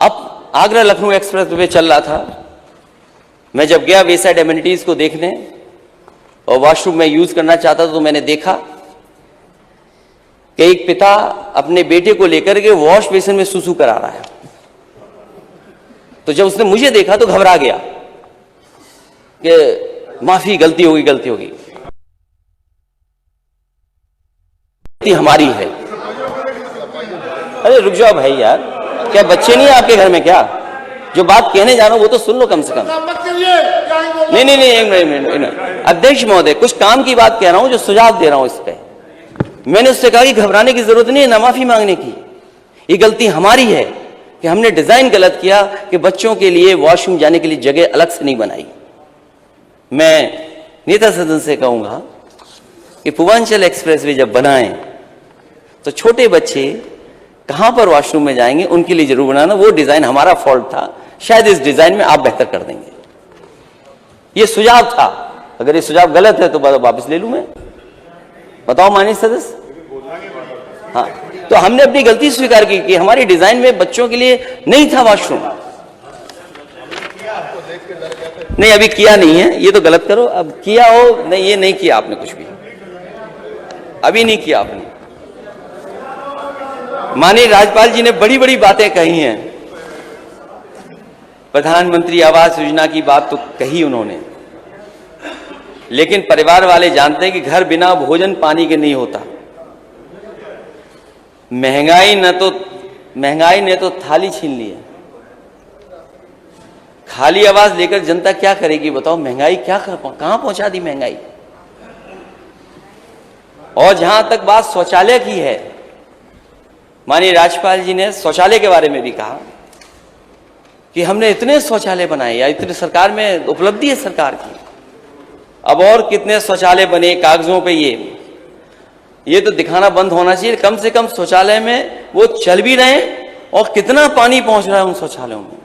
अब आगरा लखनऊ एक्सप्रेस पे चल रहा था, मैं जब गया वेसाइड एमिनिटीज को देखने और वॉशरूम में यूज करना चाहता था, तो मैंने देखा कि एक पिता अपने बेटे को लेकर के वॉश बेसिन में सुसु करा रहा है। तो जब उसने मुझे देखा तो घबरा गया कि माफी, गलती होगी, गलती होगी, गलती हमारी है। अरे रुक जाओ भाई यार, क्या बच्चे नहीं है आपके घर में क्या? जो बात कहने जा रहा हूं वो तो सुन लो कम से कम। नहीं, एक मिनट अध्यक्ष महोदय, कुछ काम की बात कह रहा हूं, जो सुझाव दे रहा हूं इस पे। मैंने उससे कहा कि घबराने की जरूरत नहीं है, ना माफी मांगने की। ये गलती हमारी है कि हमने डिजाइन गलत किया कि बच्चों के लिए वॉशरूम जाने के लिए जगह अलग से नहीं बनाई। मैं नेता सदन से कहूंगा कि पूर्वांचल एक्सप्रेसवे जब बनाएं तो छोटे बच्चे कहां पर वॉशरूम में जाएंगे उनके लिए जरूर बनाना। वो डिजाइन हमारा फॉल्ट था, शायद इस डिजाइन में आप बेहतर कर देंगे। ये सुझाव था, अगर ये सुझाव गलत है तो वापस ले लूं मैं। बताओ माननीय सदस्य। हाँ, तो हमने अपनी गलती स्वीकार की कि हमारी डिजाइन में बच्चों के लिए नहीं था वॉशरूम। नहीं, अभी किया नहीं है, ये तो गलत करो। अब किया हो, नहीं ये नहीं किया आपने, कुछ भी अभी नहीं किया आपने। माननीय राज्यपाल जी ने बड़ी बड़ी बातें कही हैं। प्रधानमंत्री आवास योजना की बात तो कही उन्होंने, लेकिन परिवार वाले जानते हैं कि घर बिना भोजन पानी के नहीं होता। महंगाई ने तो थाली छीन ली है। खाली आवाज लेकर जनता क्या करेगी बताओ? महंगाई कहां पहुंचा दी महंगाई। और जहां तक बात शौचालय की है, माननीय राज्यपाल जी ने शौचालय के बारे में भी कहा कि हमने इतने शौचालय बनाए, या इतने सरकार में उपलब्धि है सरकार की। अब और कितने शौचालय बने कागजों पे, ये तो दिखाना बंद होना चाहिए। कम से कम शौचालय में वो चल भी रहे और कितना पानी पहुंच रहा है उन शौचालयों में।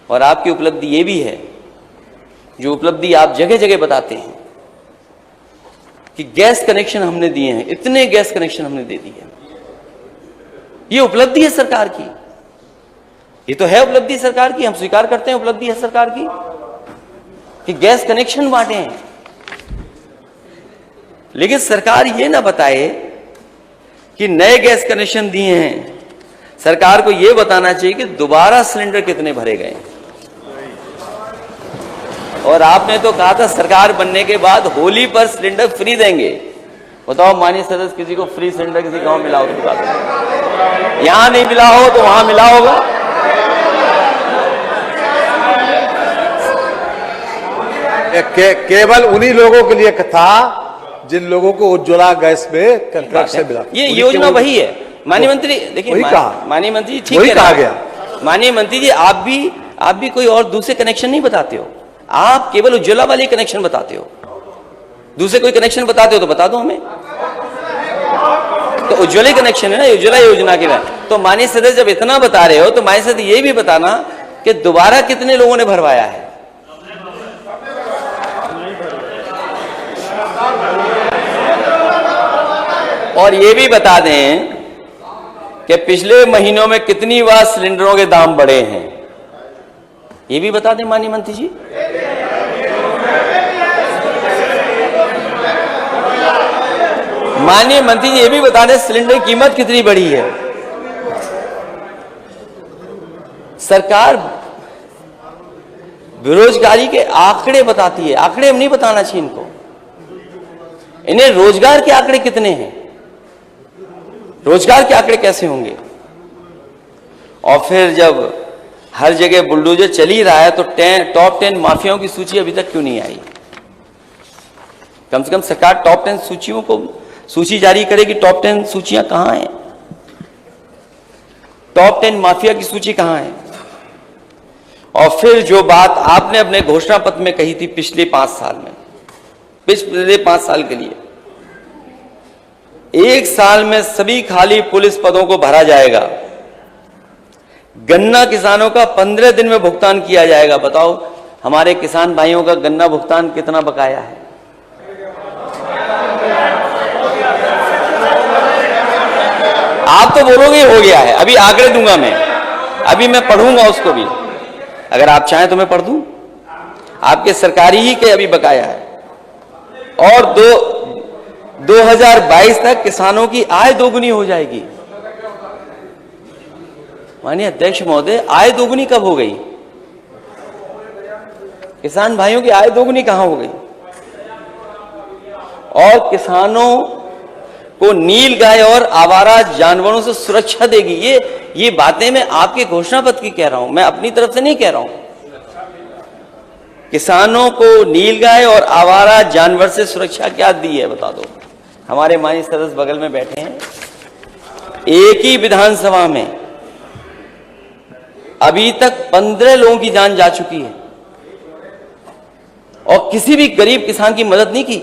और आपकी उपलब्धि ये भी है, जो उपलब्धि आप जगह जगह बताते हैं कि गैस कनेक्शन हमने दिए हैं, इतने गैस कनेक्शन हमने दे दिए। ये उपलब्धि है सरकार की, ये तो है उपलब्धि सरकार की, हम स्वीकार करते हैं उपलब्धि है सरकार की कि गैस कनेक्शन बांटे हैं। लेकिन सरकार ये ना बताए कि नए गैस कनेक्शन दिए हैं। सरकार को यह बताना चाहिए कि दोबारा सिलेंडर कितने भरे गए। और आपने तो कहा था सरकार बनने के बाद होली पर सिलेंडर फ्री देंगे। बताओ माननीय सदस्य, किसी को फ्री सिलेंडर किसी गांव मिला हो? यहां नहीं मिला हो तो वहां मिला होगा। केवल उन्हीं लोगों के लिए था जिन लोगों को उज्ज्वला गैस में कनेक्शन मिला। ये योजना वही है माननीय मंत्री। देखिए माननीय मंत्री ठीक है, कहा गया माननीय मंत्री जी, आप भी कोई और दूसरे कनेक्शन नहीं बताते हो, आप केवल उज्ज्वला वाले कनेक्शन बताते हो। दूसरे कोई कनेक्शन बताते हो तो बता दो हमें। तो उज्ज्वला कनेक्शन है ना, उज्ज्वला योजना के बाद। तो माननीय सदस्य जब इतना बता रहे हो तो माननीय सदस्य ये भी बताना कि दोबारा कितने लोगों ने भरवाया है। और ये भी बता दें कि पिछले महीनों में कितनी बार सिलेंडरों के दाम बढ़े हैं, ये भी बता दें माननीय मंत्री जी। माननीय मंत्री जी ये भी बता दें सिलेंडर की कीमत कितनी बढ़ी है। सरकार बेरोजगारी के आंकड़े बताती है, आंकड़े हम नहीं बताना चाहिए इनको। इन्हें रोजगार के आंकड़े कितने हैं, रोजगार के आंकड़े कैसे होंगे। और फिर जब हर जगह बुलडोजर चल ही रहा है तो टॉप 10 माफियाओं की सूची अभी तक क्यों नहीं आई। कम से कम सरकार टॉप 10 सूचियों को सूची जारी करेगी। टॉप 10 सूचियां कहां हैं, टॉप 10 माफिया की सूची कहां है। और फिर जो बात आपने अपने घोषणा पत्र में कही थी पिछले 5 साल में, पिछले 5 साल के लिए, 1 साल में सभी खाली पुलिस पदों को भरा जाएगा, गन्ना किसानों का 15 दिन में भुगतान किया जाएगा। बताओ हमारे किसान भाइयों का गन्ना भुगतान कितना बकाया है। आप तो बोलोगे हो गया है, अभी आंकड़े दूंगा मैं, अभी मैं पढ़ूंगा उसको भी, अगर आप चाहें तो मैं पढ़ दूं। आपके सरकारी ही के अभी बकाया है। और 2022 तक किसानों की आय दोगुनी हो जाएगी। माननीय अध्यक्ष महोदय, आय दोगुनी कब हो गई? किसान भाइयों की आय दोगुनी कहां हो गई? और किसानों को नील गाय और आवारा जानवरों से सुरक्षा देगी। ये बातें मैं आपके घोषणा पत्र की कह रहा हूं, मैं अपनी तरफ से नहीं कह रहा हूं। किसानों को नील गाय और आवारा जानवर से सुरक्षा क्या दी है बता दो। हमारे माननीय सदस्य बगल में बैठे हैं, एक ही विधानसभा में अभी तक 15 लोगों की जान जा चुकी है और किसी भी गरीब किसान की मदद नहीं की।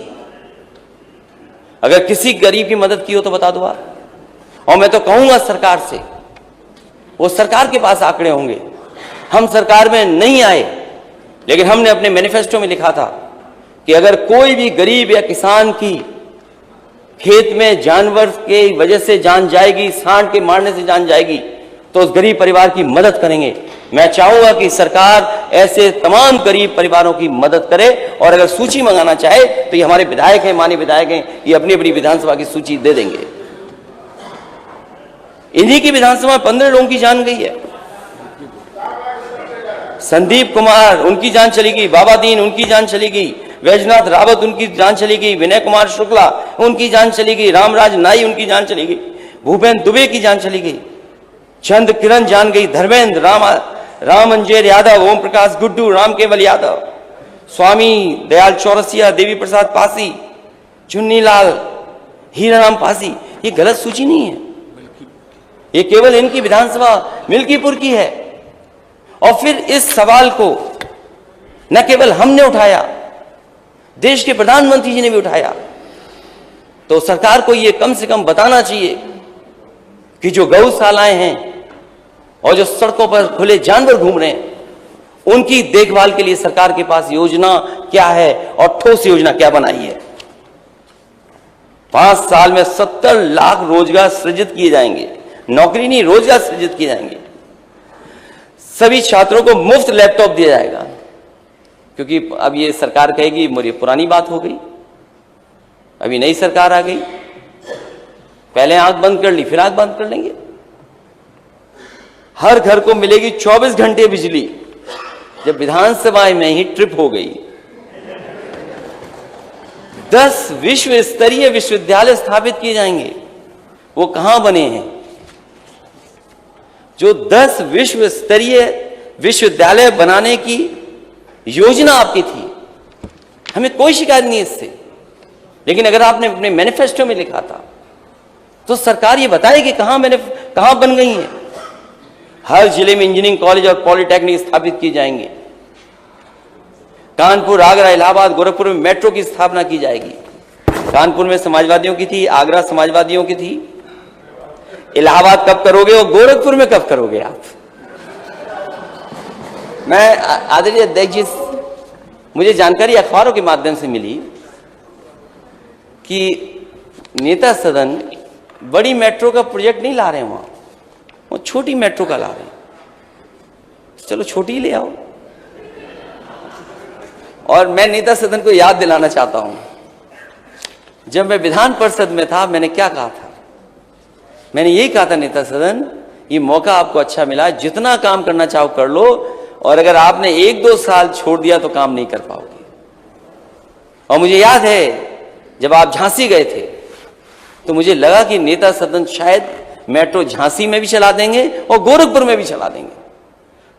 अगर किसी गरीब की मदद की हो तो बता दो आप। और मैं तो कहूंगा सरकार से, वो सरकार के पास आंकड़े होंगे। हम सरकार में नहीं आए, लेकिन हमने अपने मैनिफेस्टो में लिखा था कि अगर कोई भी गरीब या किसान की खेत में जानवर के वजह से जान जाएगी, सांड के मारने से जान जाएगी, तो उस गरीब परिवार की मदद करेंगे। मैं चाहूंगा कि सरकार ऐसे तमाम गरीब परिवारों की मदद करे। और अगर सूची मंगाना चाहे तो ये हमारे विधायक हैं, माननीय विधायक हैं, ये अपनी अपनी विधानसभा की सूची दे देंगे। इन्हीं की विधानसभा में 15 लोगों की जान गई है। संदीप कुमार उनकी जान चली गई, बाबा दीन उनकी जान चली गई, वैजनाथ रावत उनकी जान चली गई, विनय कुमार शुक्ला उनकी जान चली गई, रामराज नाई उनकी जान चली गई, भूपेंद्र दुबे की जान चली गई, चंद किरण जान गई, धर्मेंद्र राम अंजेर यादव, ओम प्रकाश गुड्डू, राम केवल यादव, स्वामी दयाल चौरसिया, देवी प्रसाद पासी, चुन्नीलाल, हीराराम पासी। ये गलत सूची नहीं है, ये केवल इनकी विधानसभा मिल्कीपुर की है। और फिर इस सवाल को न केवल हमने उठाया, देश के प्रधानमंत्री जी ने भी उठाया। तो सरकार को ये कम से कम बताना चाहिए कि जो गौशालाएं हैं और जो सड़कों पर खुले जानवर घूम रहे हैं, उनकी देखभाल के लिए सरकार के पास योजना क्या है और ठोस योजना क्या बनाई है। 5 साल में 70 लाख रोजगार सृजित किए जाएंगे, नौकरी नहीं रोजगार सृजित किए जाएंगे। सभी छात्रों को मुफ्त लैपटॉप दिया जाएगा, क्योंकि अब ये सरकार कहेगी मेरी पुरानी बात हो गई, अभी नई सरकार आ गई, पहले आंख बंद कर ली फिर आंख बंद कर लेंगे। हर घर को मिलेगी 24 घंटे बिजली। जब विधानसभा में ही ट्रिप हो गई, 10 विश्व स्तरीय विश्वविद्यालय स्थापित किए जाएंगे। वो कहां बने हैं? जो 10 विश्व स्तरीय विश्वविद्यालय बनाने की योजना आपकी थी, हमें कोई शिकायत नहीं इससे। लेकिन अगर आपने अपने मैनिफेस्टो में लिखा था तो सरकार ये बताए कि कहां बन गई है। हर जिले में इंजीनियरिंग कॉलेज और पॉलिटेक्निक स्थापित किए जाएंगे। कानपुर, आगरा, इलाहाबाद, गोरखपुर में मेट्रो की स्थापना की जाएगी। कानपुर में समाजवादियों की थी, आगरा समाजवादियों की थी। इलाहाबाद कब करोगे और गोरखपुर में कब करोगे आप? मैं आदरणीय अध्यक्ष जी, मुझे जानकारी अखबारों के माध्यम से मिली कि नेता सदन बड़ी मेट्रो का प्रोजेक्ट नहीं ला रहे हैं, वहां वो छोटी मेट्रो का ला रहे हैं। चलो छोटी ही ले आओ। और मैं नेता सदन को याद दिलाना चाहता हूं, जब मैं विधान परिषद में था मैंने क्या कहा था? मैंने यही कहा था, नेता सदन ये मौका आपको अच्छा मिला, जितना काम करना चाहो कर लो, और अगर आपने 1-2 साल छोड़ दिया तो काम नहीं कर पाओगे। और मुझे याद है जब आप झांसी गए थे तो मुझे लगा कि नेता सदन शायद मेट्रो झांसी में भी चला देंगे और गोरखपुर में भी चला देंगे,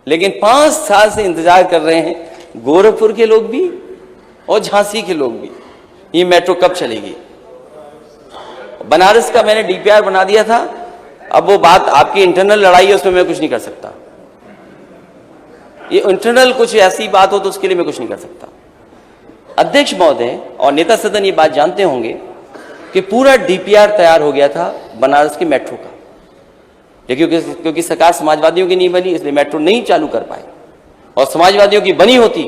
लेकिन 5 साल से इंतजार कर रहे हैं गोरखपुर के लोग भी और झांसी के लोग भी, ये मेट्रो कब चलेगी। बनारस का मैंने डीपीआर बना दिया था, अब वो बात आपकी इंटरनल लड़ाई है, उसमें मैं कुछ नहीं कर सकता। ये इंटरनल कुछ ऐसी बात हो तो उसके लिए मैं कुछ नहीं कर सकता। अध्यक्ष महोदय और नेता सदन ये बात जानते होंगे कि पूरा डीपीआर तैयार हो गया था बनारस की मेट्रो का, लेकिन क्योंकि सरकार समाजवादियों की नहीं बनी इसलिए मेट्रो नहीं चालू कर पाए, और समाजवादियों की बनी होती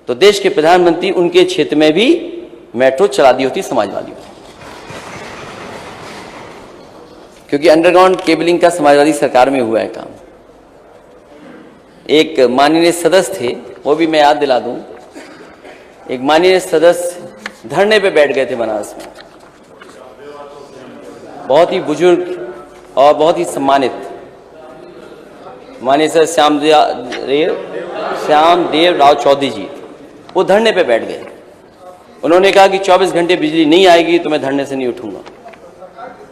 तो देश के प्रधानमंत्री उनके क्षेत्र में भी मेट्रो चला दी होती समाजवादियों ने, क्योंकि अंडरग्राउंड केबलिंग का समाजवादी सरकार में हुआ है काम। एक माननीय सदस्य थे, वो भी मैं याद दिला दूं, एक माननीय सदस्य धरने पे बैठ गए थे बनारस में, बहुत ही बुजुर्ग और बहुत ही सम्मानित माननीय सर श्यामदेव राव चौधरी जी, वो धरने पे बैठ गए। उन्होंने कहा कि 24 घंटे बिजली नहीं आएगी तो मैं धरने से नहीं उठूंगा।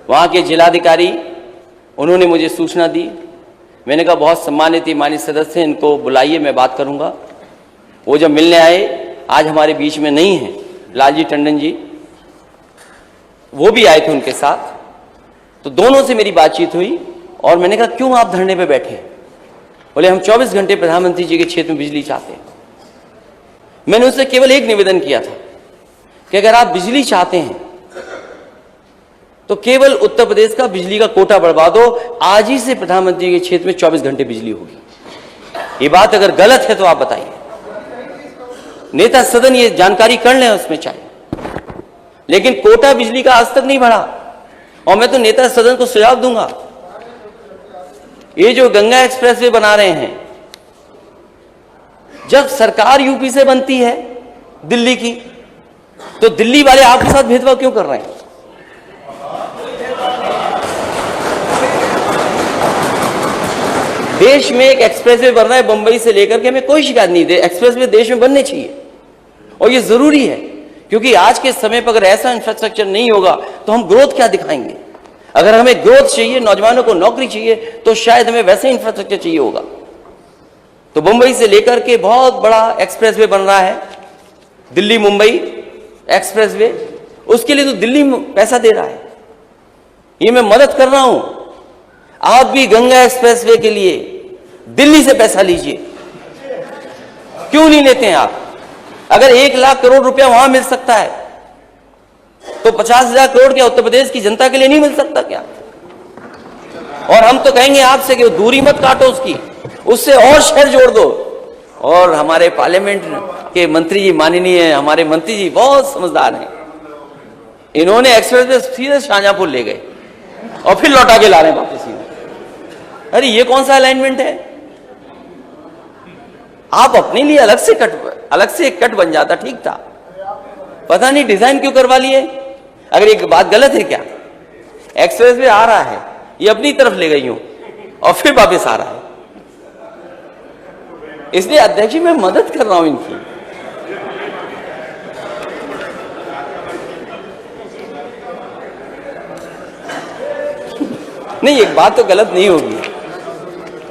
वहाँ के जिलाधिकारी उन्होंने मुझे सूचना दी, मैंने कहा बहुत सम्मानित माननीय सदस्य हैं, इनको बुलाइए, मैं बात करूंगा। वो जब मिलने आए, आज हमारे बीच में नहीं है लालजी टंडन जी, वो भी आए थे उनके साथ, तो दोनों से मेरी बातचीत हुई और मैंने कहा क्यों आप धरने पे बैठे? बोले हम 24 घंटे प्रधानमंत्री जी के क्षेत्र में बिजली चाहते हैं। मैंने उससे केवल एक निवेदन किया था कि अगर आप बिजली चाहते हैं तो केवल उत्तर प्रदेश का बिजली का कोटा बढ़वा दो, आज ही से प्रधानमंत्री के क्षेत्र में 24 घंटे बिजली होगी। ये बात अगर गलत है तो आप बताइए। नेता सदन ये जानकारी कर लें उसमें चाहिए, लेकिन कोटा बिजली का आज तक नहीं बढ़ा। और मैं तो नेता सदन को सुझाव दूंगा, ये जो गंगा एक्सप्रेसवे बना रहे हैं, जब सरकार यूपी से बनती है दिल्ली की, तो दिल्ली वाले आपके साथ भेदभाव क्यों कर रहे हैं? देश में एक एक्सप्रेसवे बन रहा है बंबई से लेकर के, हमें कोई शिकायत नहीं दे, एक्सप्रेसवे देश में बनने चाहिए और ये जरूरी है, क्योंकि आज के समय पर अगर ऐसा इंफ्रास्ट्रक्चर नहीं होगा तो हम ग्रोथ क्या दिखाएंगे। अगर हमें ग्रोथ चाहिए, नौजवानों को नौकरी चाहिए, तो शायद हमें वैसे इंफ्रास्ट्रक्चर चाहिए होगा। तो मुंबई से लेकर के बहुत बड़ा एक्सप्रेसवे बन रहा है, दिल्ली मुंबई एक्सप्रेसवे, उसके लिए तो दिल्ली पैसा दे रहा है, ये मैं मदद कर रहा हूं। आप भी गंगा एक्सप्रेसवे के लिए दिल्ली से पैसा लीजिए, क्यों नहीं लेते हैं आप? अगर 1 लाख करोड़ रुपया वहां मिल सकता है तो 50,000 करोड़ क्या उत्तर प्रदेश की जनता के लिए नहीं मिल सकता क्या? और हम तो कहेंगे आपसे कि दूरी मत काटो उसकी, उससे और शहर जोड़ दो। और हमारे पार्लियामेंट के मंत्री जी, माननीय हमारे मंत्री जी बहुत समझदार हैं, इन्होंने एक्सप्रेसवे सीधे शाहजहांपुर ले गए और फिर लौटा के ला रहे हैं वापस। अरे ये कौन सा अलाइनमेंट है? आप अपने लिए अलग से एक कट बन जाता, ठीक था, पता नहीं डिजाइन क्यों करवा लिए। अगर एक बात गलत है क्या? एक्सप्रेसवे आ रहा है, ये अपनी तरफ ले गई हूं और फिर वापस आ रहा है, इसलिए अध्यक्ष जी मैं मदद कर रहा हूं इनकी। नहीं, एक बात तो गलत नहीं होगी,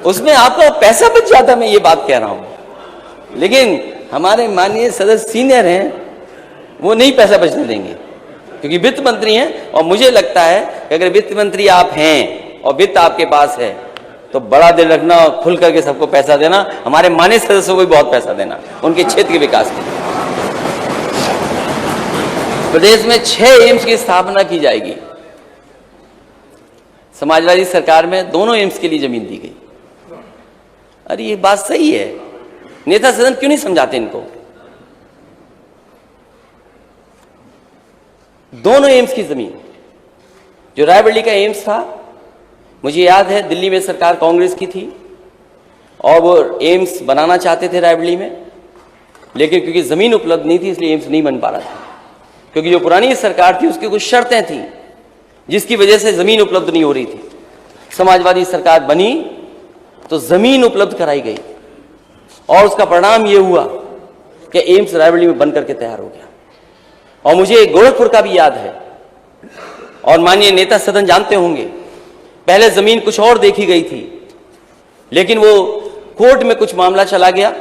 उसमें आपका पैसा बच जाता, मैं ये बात कह रहा हूं। लेकिन हमारे माननीय सदस्य सीनियर हैं, वो नहीं पैसा बचने देंगे, क्योंकि वित्त मंत्री हैं। और मुझे लगता है कि अगर वित्त मंत्री आप हैं और वित्त आपके पास है तो बड़ा दिल रखना और खुल करके सबको पैसा देना, हमारे माननीय सदस्यों को भी बहुत पैसा देना उनके क्षेत्र के विकास के लिए। प्रदेश में 6 एम्स की स्थापना की जाएगी। समाजवादी सरकार में दोनों एम्स के लिए जमीन दी गई। अरे ये बात सही है, नेता सदन क्यों नहीं समझाते इनको? दोनों एम्स की जमीन, जो रायबरेली का एम्स था, मुझे याद है दिल्ली में सरकार कांग्रेस की थी और वो एम्स बनाना चाहते थे रायबरेली में, लेकिन क्योंकि जमीन उपलब्ध नहीं थी इसलिए एम्स नहीं बन पा रहा था। क्योंकि जो पुरानी सरकार थी उसकी कुछ शर्तें थी जिसकी वजह से जमीन उपलब्ध नहीं हो रही थी। समाजवादी सरकार बनी तो जमीन उपलब्ध कराई गई और उसका परिणाम यह हुआ कि एम्स रायबरेली में बन करके तैयार हो गया। और मुझे गोरखपुर का भी याद है, और माननीय नेता सदन जानते होंगे, पहले जमीन कुछ और देखी गई थी, लेकिन वो कोर्ट में कुछ मामला चला गया।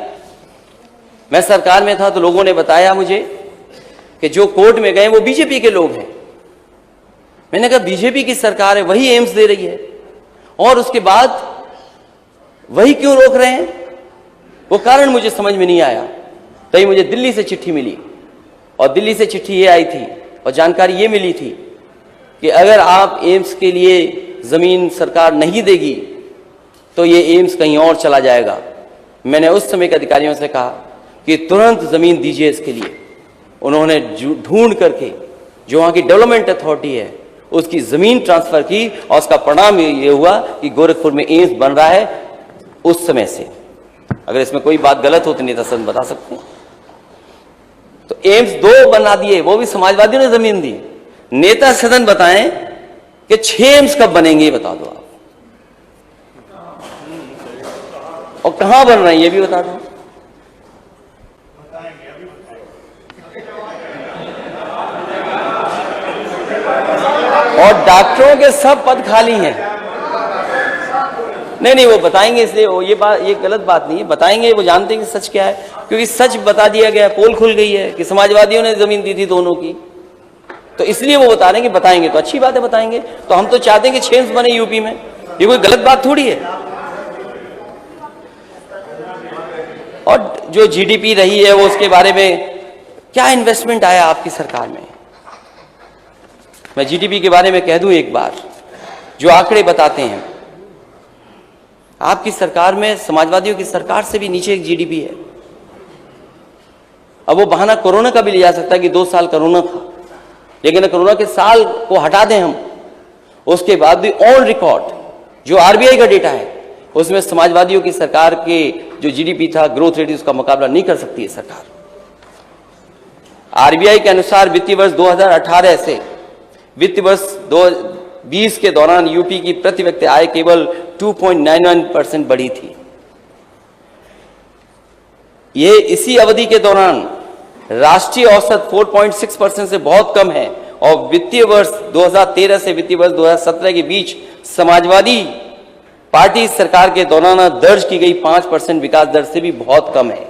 मैं सरकार में था तो लोगों ने बताया मुझे कि जो कोर्ट में गए वो बीजेपी के लोग हैं। मैंने कहा बीजेपी की सरकार है, वही एम्स दे रही है, और उसके बाद वही क्यों रोक रहे हैं? वो कारण मुझे समझ में नहीं आया। तभी मुझे दिल्ली से चिट्ठी मिली, और दिल्ली से चिट्ठी ये आई थी और जानकारी ये मिली थी कि अगर आप एम्स के लिए जमीन सरकार नहीं देगी तो ये एम्स कहीं और चला जाएगा। मैंने उस समय के अधिकारियों से कहा कि तुरंत जमीन दीजिए इसके लिए। उन्होंने ढूंढ करके जो वहाँ की डेवलपमेंट अथॉरिटी है उसकी जमीन ट्रांसफर की, और उसका परिणाम ये हुआ कि गोरखपुर में एम्स बन रहा है उस समय से। अगर इसमें कोई बात गलत हो तो नेता सदन बता सकते हैं। तो एम्स 2 बना दिए, वो भी समाजवादियों ने जमीन दी। नेता सदन बताएं कि 6 एम्स कब बनेंगे, ये बता दो आप, और कहां बन रहे हैं ये भी बता दो। और डॉक्टरों के सब पद खाली हैं। नहीं वो बताएंगे, इसलिए ये गलत बात नहीं है, बताएंगे। वो जानते हैं कि सच क्या है, क्योंकि सच बता दिया गया, पोल खुल गई है कि समाजवादियों ने जमीन दी थी दोनों की, तो इसलिए वो बता रहे हैं कि बताएंगे। तो अच्छी बात है, बताएंगे। तो हम तो चाहते हैं कि 6 एम्स बने यूपी में, ये कोई गलत बात थोड़ी है। और जो जीडीपी रही है वो उसके बारे में क्या इन्वेस्टमेंट आया आपकी सरकार में, मैं जीडीपी के बारे में कह दूं एक बार, जो आंकड़े बताते हैं आपकी सरकार में समाजवादियों की सरकार से भी नीचे एक जीडीपी है। अब वो बहाना कोरोना का भी लिया जा सकता है कि 2 साल कोरोना था, लेकिन कोरोना के साल को हटा दें हम, उसके बाद भी ऑन रिकॉर्ड जो आरबीआई का डेटा है उसमें समाजवादियों की सरकार के जो जीडीपी था, ग्रोथ रेट, उसका मुकाबला नहीं कर सकती है सरकार। आरबीआई के अनुसार वित्तीय वर्ष 2018 से वित्तीय वर्ष 2020 के दौरान यूपी की प्रति व्यक्ति आय केवल 2.99% बढ़ी थी। यह इसी अवधि के दौरान राष्ट्रीय औसत 4.6% से बहुत कम है, और वित्तीय वर्ष 2013 से वित्तीय वर्ष 2017 के बीच समाजवादी पार्टी सरकार के दौरान दर्ज की गई 5% विकास दर से भी बहुत कम है।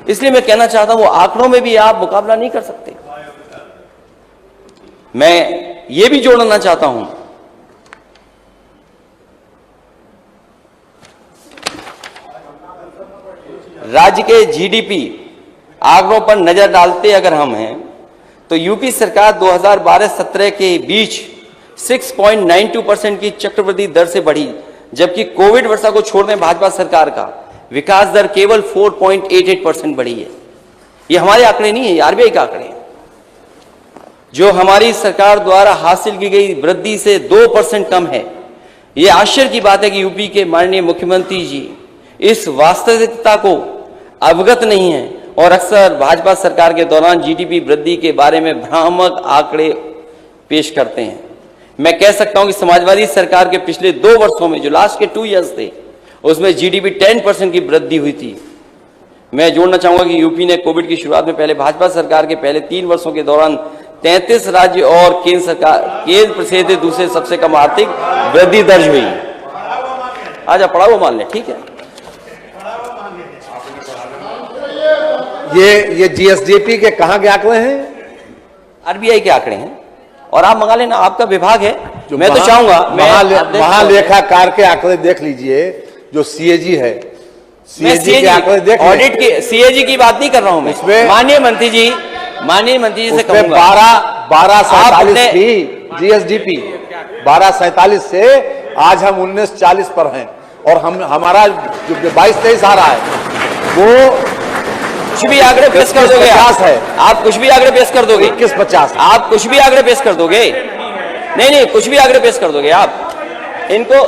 इसलिए मैं कहना चाहता हूं, वो आंकड़ों में भी आप मुकाबला नहीं कर सकते। मैं ये भी जोड़ना चाहता हूं, राज्य के जीडीपी आंकड़ों पर नजर डालते अगर हम हैं तो यूपी सरकार 2012-17 के बीच 6.92% की चक्रवृद्धि दर से बढ़ी, जबकि कोविड वर्षा को छोड़ दें भाजपा सरकार का विकास दर केवल 4.88% बढ़ी है। ये हमारे आंकड़े नहीं है, ये आरबीआई के आंकड़े हैं। जो हमारी सरकार द्वारा हासिल की गई वृद्धि से 2% कम है। ये आश्चर्य की बात है कि यूपी के माननीय मुख्यमंत्री जी इस वास्तविकता को अवगत नहीं है और अक्सर भाजपा सरकार के दौरान जीडीपी वृद्धि के बारे में भ्रामक आंकड़े पेश करते हैं। मैं कह सकता हूं कि समाजवादी सरकार के पिछले 2 वर्षों में, जो लास्ट के 2 ईयर्स थे, उसमें जीडीपी 10% की वृद्धि हुई थी। मैं जोड़ना चाहूंगा कि यूपी ने कोविड की शुरुआत में पहले भाजपा सरकार के पहले 3 वर्षों के दौरान 33 राज्य और केंद्र से दूसरे सबसे कम आर्थिक वृद्धि दर्ज हुई। आजा पढ़ा वो मान ले, ठीक है। ये जीएसडीपी के कहां के आंकड़े हैं? आरबीआई के आंकड़े हैं और आप मंगा लेना, आपका विभाग है। जो मैं तो चाहूंगा महालेखाकार के आंकड़े देख लीजिए, जो सीएजी है, सीएजी के आंकड़े देख लीजिए। ऑडिट के सीएजी की बात नहीं कर रहा हूं मैं, इसमें माननीय मंत्री जी से कहूंगा 1247 थी जीएसडीपी, 1247 से आज हम 1940 पर हैं और हमारा जो 22-23 आ रहा है वो कुछ भी आंकड़े पेश कर दोगे 50 है। आप कुछ भी आंकड़े पेश कर दोगे 21-50, आप कुछ भी आंकड़े पेश कर दोगे, नहीं कुछ भी आंकड़े पेश कर दोगे आप, इनको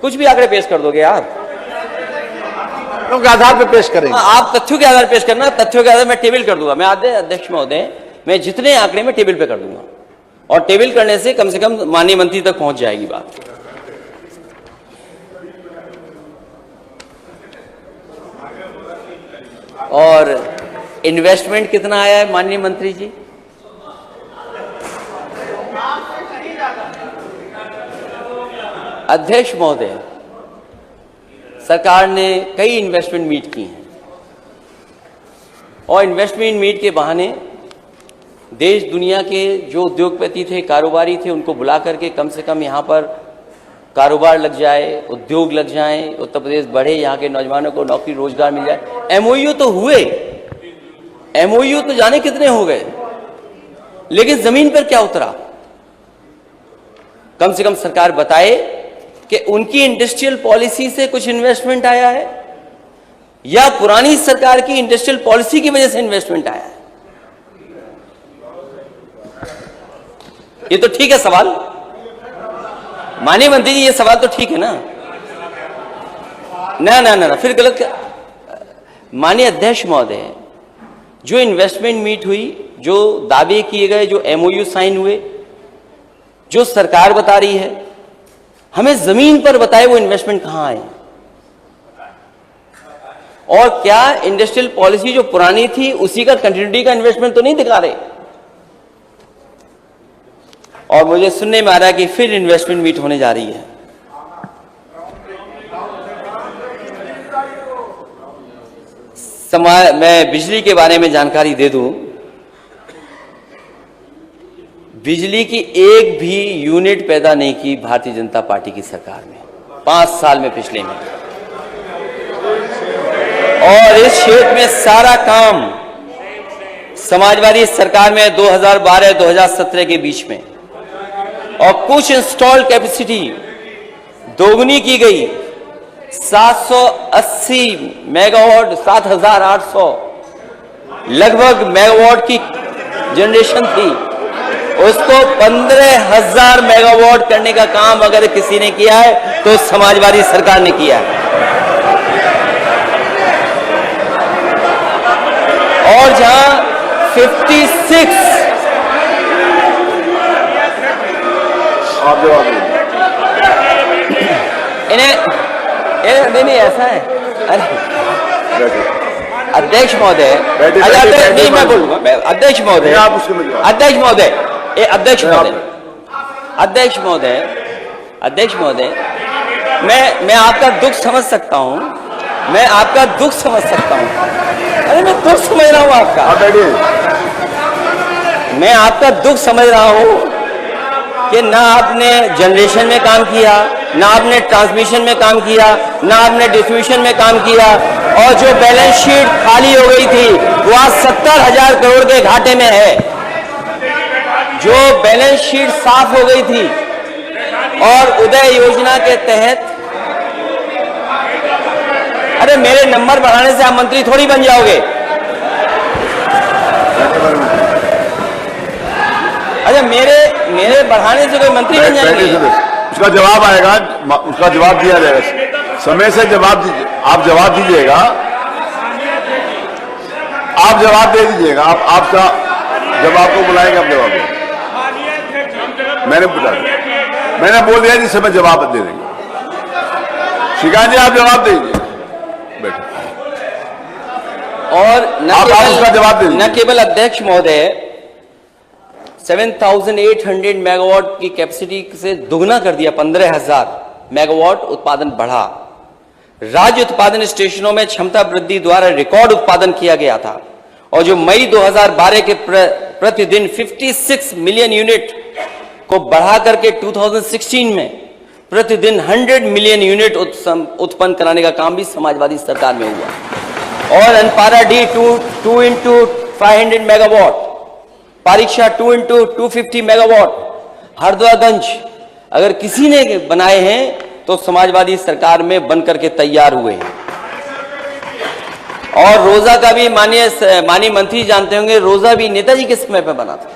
कुछ भी आंकड़े पेश कर दोगे आप, के आधार पे पेश करेंगे। आप तथ्यों के आधार पेश करना, तथ्यों के आधार मैं टेबल कर दूंगा। मैं अध्यक्ष महोदय, मैं जितने आंकड़े में टेबल पे कर दूंगा और टेबल करने से कम माननीय मंत्री तक पहुंच जाएगी बात। और इन्वेस्टमेंट कितना आया है माननीय मंत्री जी? अध्यक्ष महोदय, सरकार ने कई इन्वेस्टमेंट मीट की हैं और इन्वेस्टमेंट मीट के बहाने देश दुनिया के जो उद्योगपति थे, कारोबारी थे, उनको बुला करके कम से कम यहाँ पर कारोबार लग जाए, उद्योग लग जाए, उत्तर प्रदेश बढ़े, यहाँ के नौजवानों को नौकरी रोजगार मिल जाए। एमओयू तो हुए, एमओयू तो जाने कितने हो गए, लेकिन जमीन पर क्या उतरा? कम से कम सरकार बताए कि उनकी इंडस्ट्रियल पॉलिसी से कुछ इन्वेस्टमेंट आया है या पुरानी सरकार की इंडस्ट्रियल पॉलिसी की वजह से इन्वेस्टमेंट आया है। ये तो ठीक है सवाल, माननीय मंत्री जी, ये सवाल तो ठीक है ना? ना फिर गलत। माननीय अध्यक्ष महोदय, जो इन्वेस्टमेंट मीट हुई, जो दावे किए गए, जो एमओयू साइन हुए, जो सरकार बता रही है, हमें जमीन पर बताए वो इन्वेस्टमेंट कहां आए और क्या इंडस्ट्रियल पॉलिसी जो पुरानी थी उसी का कंटिन्यूटी का इन्वेस्टमेंट तो नहीं दिखा रहे। और मुझे सुनने में आ रहा है कि फिर इन्वेस्टमेंट मीट होने जा रही है। मैं बिजली के बारे में जानकारी दे दूं, बिजली की एक भी यूनिट पैदा नहीं की भारतीय जनता पार्टी की सरकार ने 5 साल में, पिछले में। और इस क्षेत्र में सारा काम समाजवादी सरकार में 2012-2017 के बीच में, और कुछ इंस्टॉल्ड कैपेसिटी दोगुनी की गई, 780 मेगावाट, 7,800 लगभग मेगावाट की जनरेशन थी, उसको 15,000 मेगावाट करने का काम अगर किसी ने किया है तो समाजवादी सरकार ने किया है। और जहां 56 इन्हें नहीं ऐसा है। अरे अध्यक्ष महोदय, नहीं मैं बोलूंगा, अध्यक्ष महोदय, अध्यक्ष महोदय, अध्यक्ष महोदय, अध्यक्ष महोदय, अध्यक्ष महोदय, मैं आपका दुख समझ सकता हूं, मैं आपका दुख समझ सकता हूं। अरे मैं दुख समझ रहा हूं आपका, मैं आपका दुख समझ रहा हूं कि ना आपने जनरेशन में काम किया, ना आपने ट्रांसमिशन में काम किया, ना आपने डिस्ट्रीब्यूशन में काम किया, और जो बैलेंस शीट खाली हो गई थी वो आज 70,000 करोड़ के घाटे में है। जो बैलेंस शीट साफ हो गई थी और उदय योजना के तहत, अरे मेरे नंबर बढ़ाने से आप मंत्री थोड़ी बन जाओगे। अरे मेरे बढ़ाने से कोई मंत्री बन जाएंगे? उसका जवाब आएगा, उसका जवाब दिया जाएगा, समय से जवाब दीजिए, आप जवाब दीजिएगा, आप जवाब दे दीजिएगा, आपका जब आपको बुलाएंगे आप जवाब देंगे। मैंने बता दिया, मैंने बोल दिया जिस समय जवाब दे देंगे। श्रीकांत जी आप जवाब दीजिए, बैठे। और न केवल अध्यक्ष महोदय, 7,800 मेगावाट की कैपेसिटी से दुगना कर दिया, 15,000 मेगावाट उत्पादन बढ़ा। राज्य उत्पादन स्टेशनों में क्षमता वृद्धि द्वारा रिकॉर्ड उत्पादन किया गया था, और जो मई 2012 प्रतिदिन 56 मिलियन यूनिट को बढ़ा करके 2016 में प्रतिदिन 100 मिलियन यूनिट उत्पन्न कराने का काम भी समाजवादी सरकार में हुआ। और अनपारा डी 2 इंटू 500 मेगावाट, परीक्षा 2 इंटू 250 मेगावाट, हरदोगंज अगर किसी ने बनाए हैं तो समाजवादी सरकार में बनकर के तैयार हुए हैं। और रोजा का भी माननीय मंत्री जानते होंगे, रोजा भी नेताजी के समय पे बना था।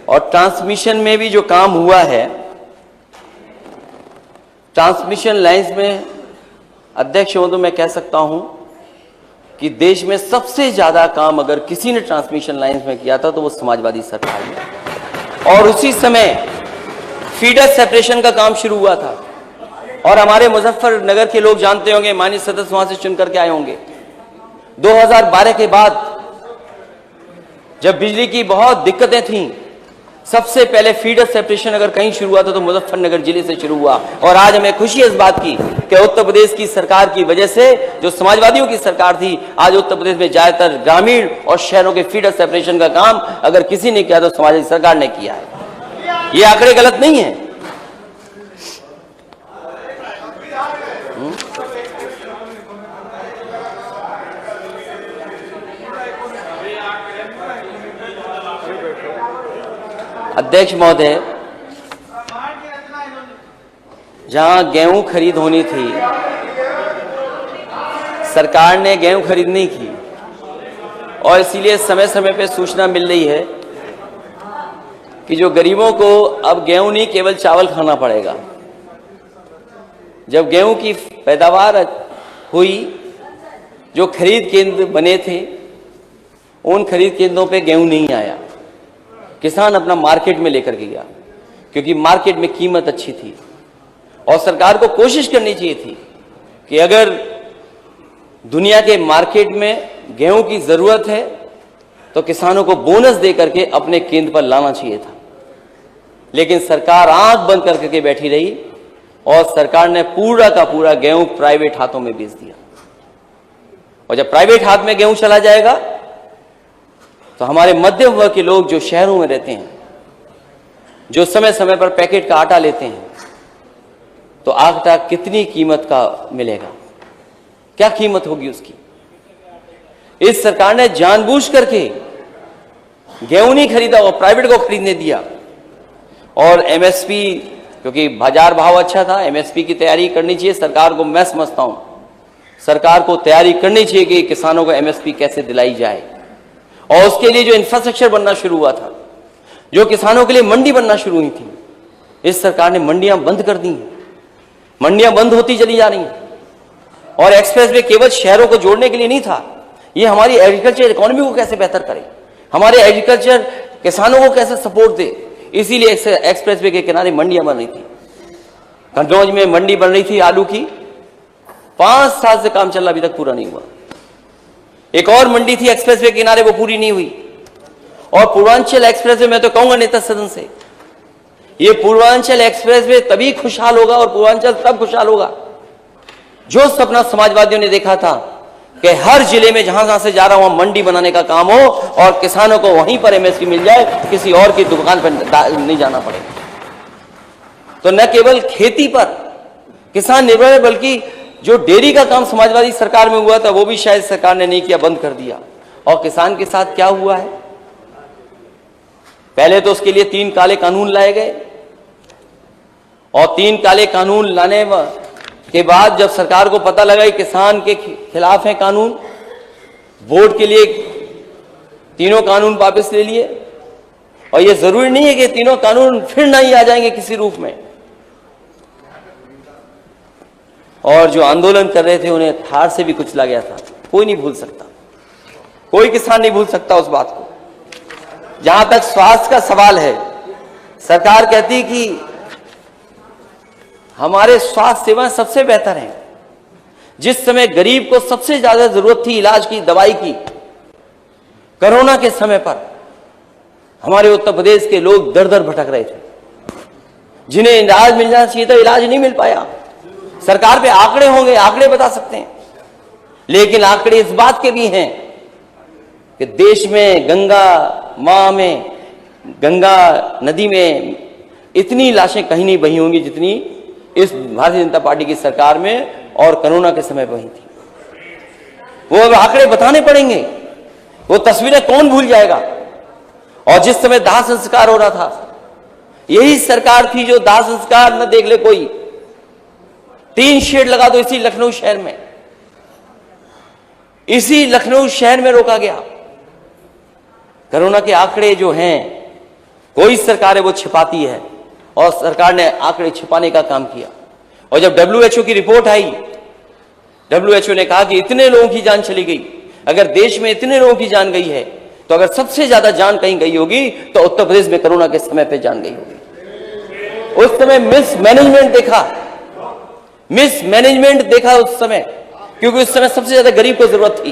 और ट्रांसमिशन में भी जो काम हुआ है, ट्रांसमिशन लाइंस में अध्यक्ष महोदय मैं कह सकता हूं कि देश में सबसे ज्यादा काम अगर किसी ने ट्रांसमिशन लाइंस में किया था तो वो समाजवादी सरकार ने। और उसी समय फीडर सेपरेशन का काम शुरू हुआ था। और हमारे मुजफ्फरनगर के लोग जानते होंगे, माननीय सदस्य वहां से चुन करके आए होंगे, 2012 के बाद जब बिजली की बहुत दिक्कतें थीं, सबसे पहले फीडर सेपरेशन अगर कहीं शुरू हुआ था तो मुजफ्फरनगर जिले से शुरू हुआ। और आज हमें खुशी है इस बात की कि उत्तर प्रदेश की सरकार की वजह से, जो समाजवादियों की सरकार थी, आज उत्तर प्रदेश में ज्यादातर ग्रामीण और शहरों के फीडर सेपरेशन का काम अगर किसी ने किया तो समाजवादी सरकार ने किया है। ये आंकड़े गलत नहीं है। अध्यक्ष महोदय, जहां गेहूं खरीद होनी थी, सरकार ने गेहूं खरीद नहीं की और इसीलिए समय समय पे सूचना मिल रही है कि जो गरीबों को अब गेहूं नहीं केवल चावल खाना पड़ेगा। जब गेहूं की पैदावार हुई, जो खरीद केंद्र बने थे उन खरीद केंद्रों पे गेहूं नहीं आया। किसान अपना मार्केट में लेकर के गया क्योंकि मार्केट में कीमत अच्छी थी। और सरकार को कोशिश करनी चाहिए थी कि अगर दुनिया के मार्केट में गेहूं की जरूरत है तो किसानों को बोनस दे करके अपने केंद्र पर लाना चाहिए था। लेकिन सरकार आंख बंद करके बैठी रही और सरकार ने पूरा का पूरा गेहूं प्राइवेट हाथों में बेच दिया। और जब प्राइवेट हाथ में गेहूं चला जाएगा तो हमारे मध्यम वर्ग के लोग जो शहरों में रहते हैं, जो समय समय पर पैकेट का आटा लेते हैं, तो आटा कितनी कीमत का मिलेगा, क्या कीमत होगी उसकी। इस सरकार ने जानबूझ करके गेहूं नहीं खरीदा और प्राइवेट को खरीदने दिया। और एमएसपी, क्योंकि बाजार भाव अच्छा था, एमएसपी की तैयारी करनी चाहिए सरकार को। मैं समझता हूं सरकार को तैयारी करनी चाहिए कि किसानों को एमएसपी कैसे दिलाई जाए। और उसके लिए जो इंफ्रास्ट्रक्चर बनना शुरू हुआ था, जो किसानों के लिए मंडी बनना शुरू हुई थी, इस सरकार ने मंडियां बंद कर दी हैं। मंडियां बंद होती चली जा रही हैं। और एक्सप्रेस वे केवल शहरों को जोड़ने के लिए नहीं था, ये हमारी एग्रीकल्चर इकोनॉमी को कैसे बेहतर करे, हमारे एग्रीकल्चर किसानों को कैसे सपोर्ट दे, इसीलिए एक्सप्रेस वे के किनारे मंडियां बन रही थी। कन्नौज में मंडी बन रही थी आलू की, 5 साल से काम चल रहा, अभी तक पूरा नहीं हुआ। एक और मंडी थी एक्सप्रेस वे के किनारे, वो पूरी नहीं हुई। और पूर्वांचल एक्सप्रेस वे, मैं तो कहूंगा नेता सदन से, ये पूर्वांचल एक्सप्रेस वे तभी खुशहाल होगा और पूर्वांचल तब खुशहाल होगा जो सपना समाजवादियों ने देखा था कि हर जिले में जहां जहां से जा रहा हूं वहां मंडी बनाने का काम हो और किसानों को वहीं पर एमएसपी मिल जाए, किसी और की दुकान पर नहीं जाना पड़े। तो न केवल खेती पर किसान निर्भर है, बल्कि जो डेयरी का काम समाजवादी सरकार में हुआ था वो भी शायद सरकार ने नहीं किया, बंद कर दिया। और किसान के साथ क्या हुआ है, पहले तो उसके लिए 3 काले कानून लाए गए और 3 काले कानून लाने के बाद जब सरकार को पता लगा कि किसान के खिलाफ है कानून, वोट के लिए तीनों कानून वापस ले लिए। और ये जरूरी नहीं है कि तीनों कानून फिर नहीं आ जाएंगे किसी रूप में। और जो आंदोलन कर रहे थे उन्हें थार से भी कुचला गया था, कोई नहीं भूल सकता, कोई किसान नहीं भूल सकता उस बात को। जहां तक स्वास्थ्य का सवाल है, सरकार कहती कि हमारे स्वास्थ्य सेवाएं सबसे बेहतर हैं। जिस समय गरीब को सबसे ज्यादा जरूरत थी इलाज की, दवाई की, कोरोना के समय पर हमारे उत्तर प्रदेश के लोग दर दर भटक रहे थे, जिन्हें इलाज मिलना चाहिए था, इलाज नहीं मिल पाया। सरकार पे आंकड़े होंगे, आंकड़े बता सकते हैं। लेकिन आंकड़े इस बात के भी हैं कि देश में गंगा नदी में इतनी लाशें कहीं नहीं बही होंगी जितनी इस भारतीय जनता पार्टी की सरकार में और कोरोना के समय बही थी। वो अब आंकड़े बताने पड़ेंगे, वो तस्वीरें कौन भूल जाएगा। और जिस समय दाह संस्कार हो रहा था, यही सरकार थी जो दाह संस्कार न देख ले कोई, 3 शेड लगा दो इसी लखनऊ शहर में, इसी लखनऊ शहर में रोका गया। कोरोना के आंकड़े जो हैं, कोई सरकार है वो छिपाती है और सरकार ने आंकड़े छिपाने का काम किया। और जब WHO की रिपोर्ट आई, WHO ने कहा कि इतने लोगों की जान चली गई। अगर देश में इतने लोगों की जान गई है तो अगर सबसे ज्यादा जान कहीं गई होगी तो उत्तर प्रदेश में कोरोना के समय पे जान गई होगी। उस समय मिसमैनेजमेंट देखा उस समय, क्योंकि उस समय सबसे ज्यादा गरीब को जरूरत थी।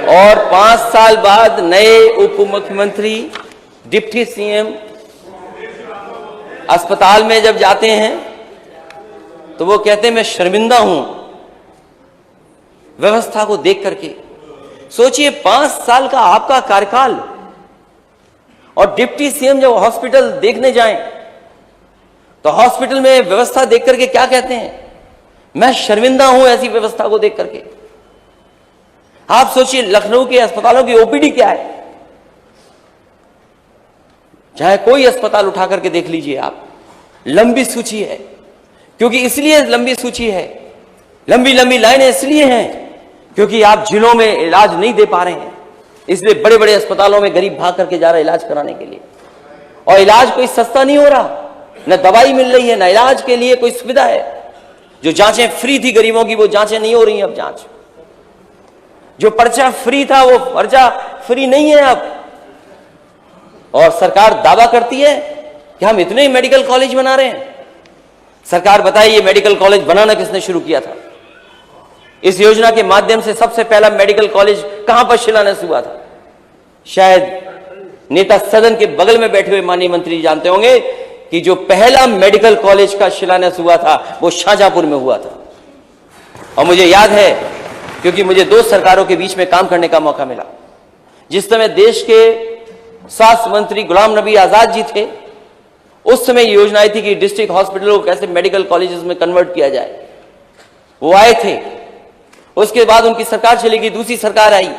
और 5 साल बाद नए उप मुख्यमंत्री, डिप्टी सीएम अस्पताल में जब जाते हैं तो वो कहते हैं मैं शर्मिंदा हूं व्यवस्था को देख करके। सोचिए 5 साल का आपका कार्यकाल, और डिप्टी सीएम जब हॉस्पिटल देखने जाएं तो हॉस्पिटल में व्यवस्था देख करके क्या कहते हैं, मैं शर्मिंदा हूं ऐसी व्यवस्था को देख करके। आप सोचिए लखनऊ के अस्पतालों की ओपीडी क्या है, चाहे कोई अस्पताल उठा करके देख लीजिए आप, लंबी सूची है। क्योंकि इसलिए लंबी सूची है, लंबी लंबी लाइनें इसलिए हैं क्योंकि आप जिलों में इलाज नहीं दे पा रहे हैं, इसलिए बड़े बड़े अस्पतालों में गरीब भाग करके जा रहा है इलाज कराने के लिए। और इलाज कोई सस्ता नहीं हो रहा, न दवाई मिल रही है, न इलाज के लिए कोई सुविधा है। जो जांचें फ्री थी गरीबों की, वो जांचें नहीं हो रही हैं अब। जांच जो पर्चा फ्री था वो पर्चा फ्री नहीं है अब। और सरकार दावा करती है कि हम इतने मेडिकल कॉलेज बना रहे हैं। सरकार बताइए ये मेडिकल कॉलेज बनाना किसने शुरू किया था? इस योजना के माध्यम से सबसे पहला मेडिकल कॉलेज कहां पर शिलान्यास हुआ था? शायद नेता सदन के बगल में बैठे हुए माननीय मंत्री जानते होंगे कि जो पहला मेडिकल कॉलेज का शिलान्यास हुआ था वो शाहजहांपुर में हुआ था। और मुझे याद है क्योंकि मुझे 2 सरकारों के बीच में काम करने का मौका मिला। जिस समय देश के स्वास्थ्य मंत्री गुलाम नबी आजाद जी थे, उस समय ये योजना आई थी कि डिस्ट्रिक्ट हॉस्पिटलों को कैसे मेडिकल कॉलेजेस में कन्वर्ट किया जाए। वो आए थे, उसके बाद उनकी सरकार चली गई, दूसरी सरकार आई।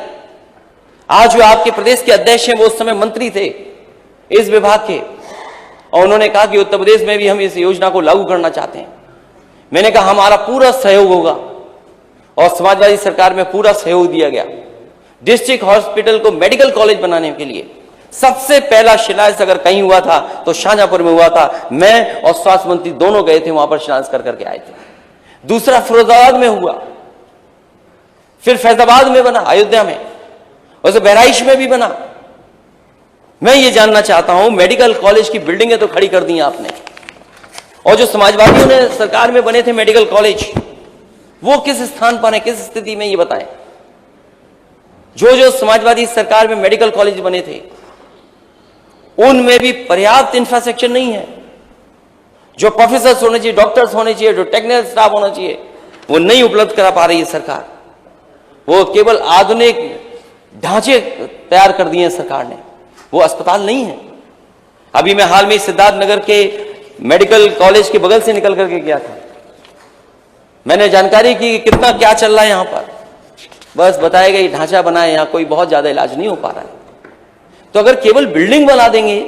आज जो आपके प्रदेश के अध्यक्ष हैं वो उस समय मंत्री थे इस विभाग के, और उन्होंने कहा कि उत्तर प्रदेश में भी हम इस योजना को लागू करना चाहते हैं। मैंने कहा हमारा पूरा सहयोग होगा, और समाजवादी सरकार में पूरा सहयोग दिया गया। डिस्ट्रिक्ट हॉस्पिटल को मेडिकल कॉलेज बनाने के लिए सबसे पहला शिलान्यास अगर कहीं हुआ था तो शाहजहांपुर में हुआ था। मैं और स्वास्थ्य मंत्री दोनों गए थे, वहां पर शिलान्यास कर करके आए थे। दूसरा फिरोजाबाद में हुआ, फिर फैजाबाद में बना, अयोध्या में, और बहराइच में भी बना। मैं ये जानना चाहता हूं, मेडिकल कॉलेज की बिल्डिंगें तो खड़ी कर दी आपने, और जो समाजवादियों ने सरकार में बने थे मेडिकल कॉलेज, वो किस स्थान पर है, किस स्थिति में, ये बताएं। जो समाजवादी सरकार में मेडिकल कॉलेज बने थे उनमें भी पर्याप्त इंफ्रास्ट्रक्चर नहीं है। जो प्रोफेसर्स होने चाहिए, डॉक्टर्स होने चाहिए, जो टेक्निकल स्टाफ होना चाहिए, वो नहीं उपलब्ध करा पा रही है सरकार। वो केवल आधुनिक ढांचे तैयार कर दिए हैं सरकार ने, वो अस्पताल नहीं है। अभी मैं हाल में सिद्धार्थनगर के मेडिकल कॉलेज के बगल से निकल करके गया था, मैंने जानकारी की कि कितना क्या चल रहा है यहां पर। बस बताया गया ढांचा बना है, यहां कोई बहुत ज्यादा इलाज नहीं हो पा रहा है। तो अगर केवल बिल्डिंग बना देंगे,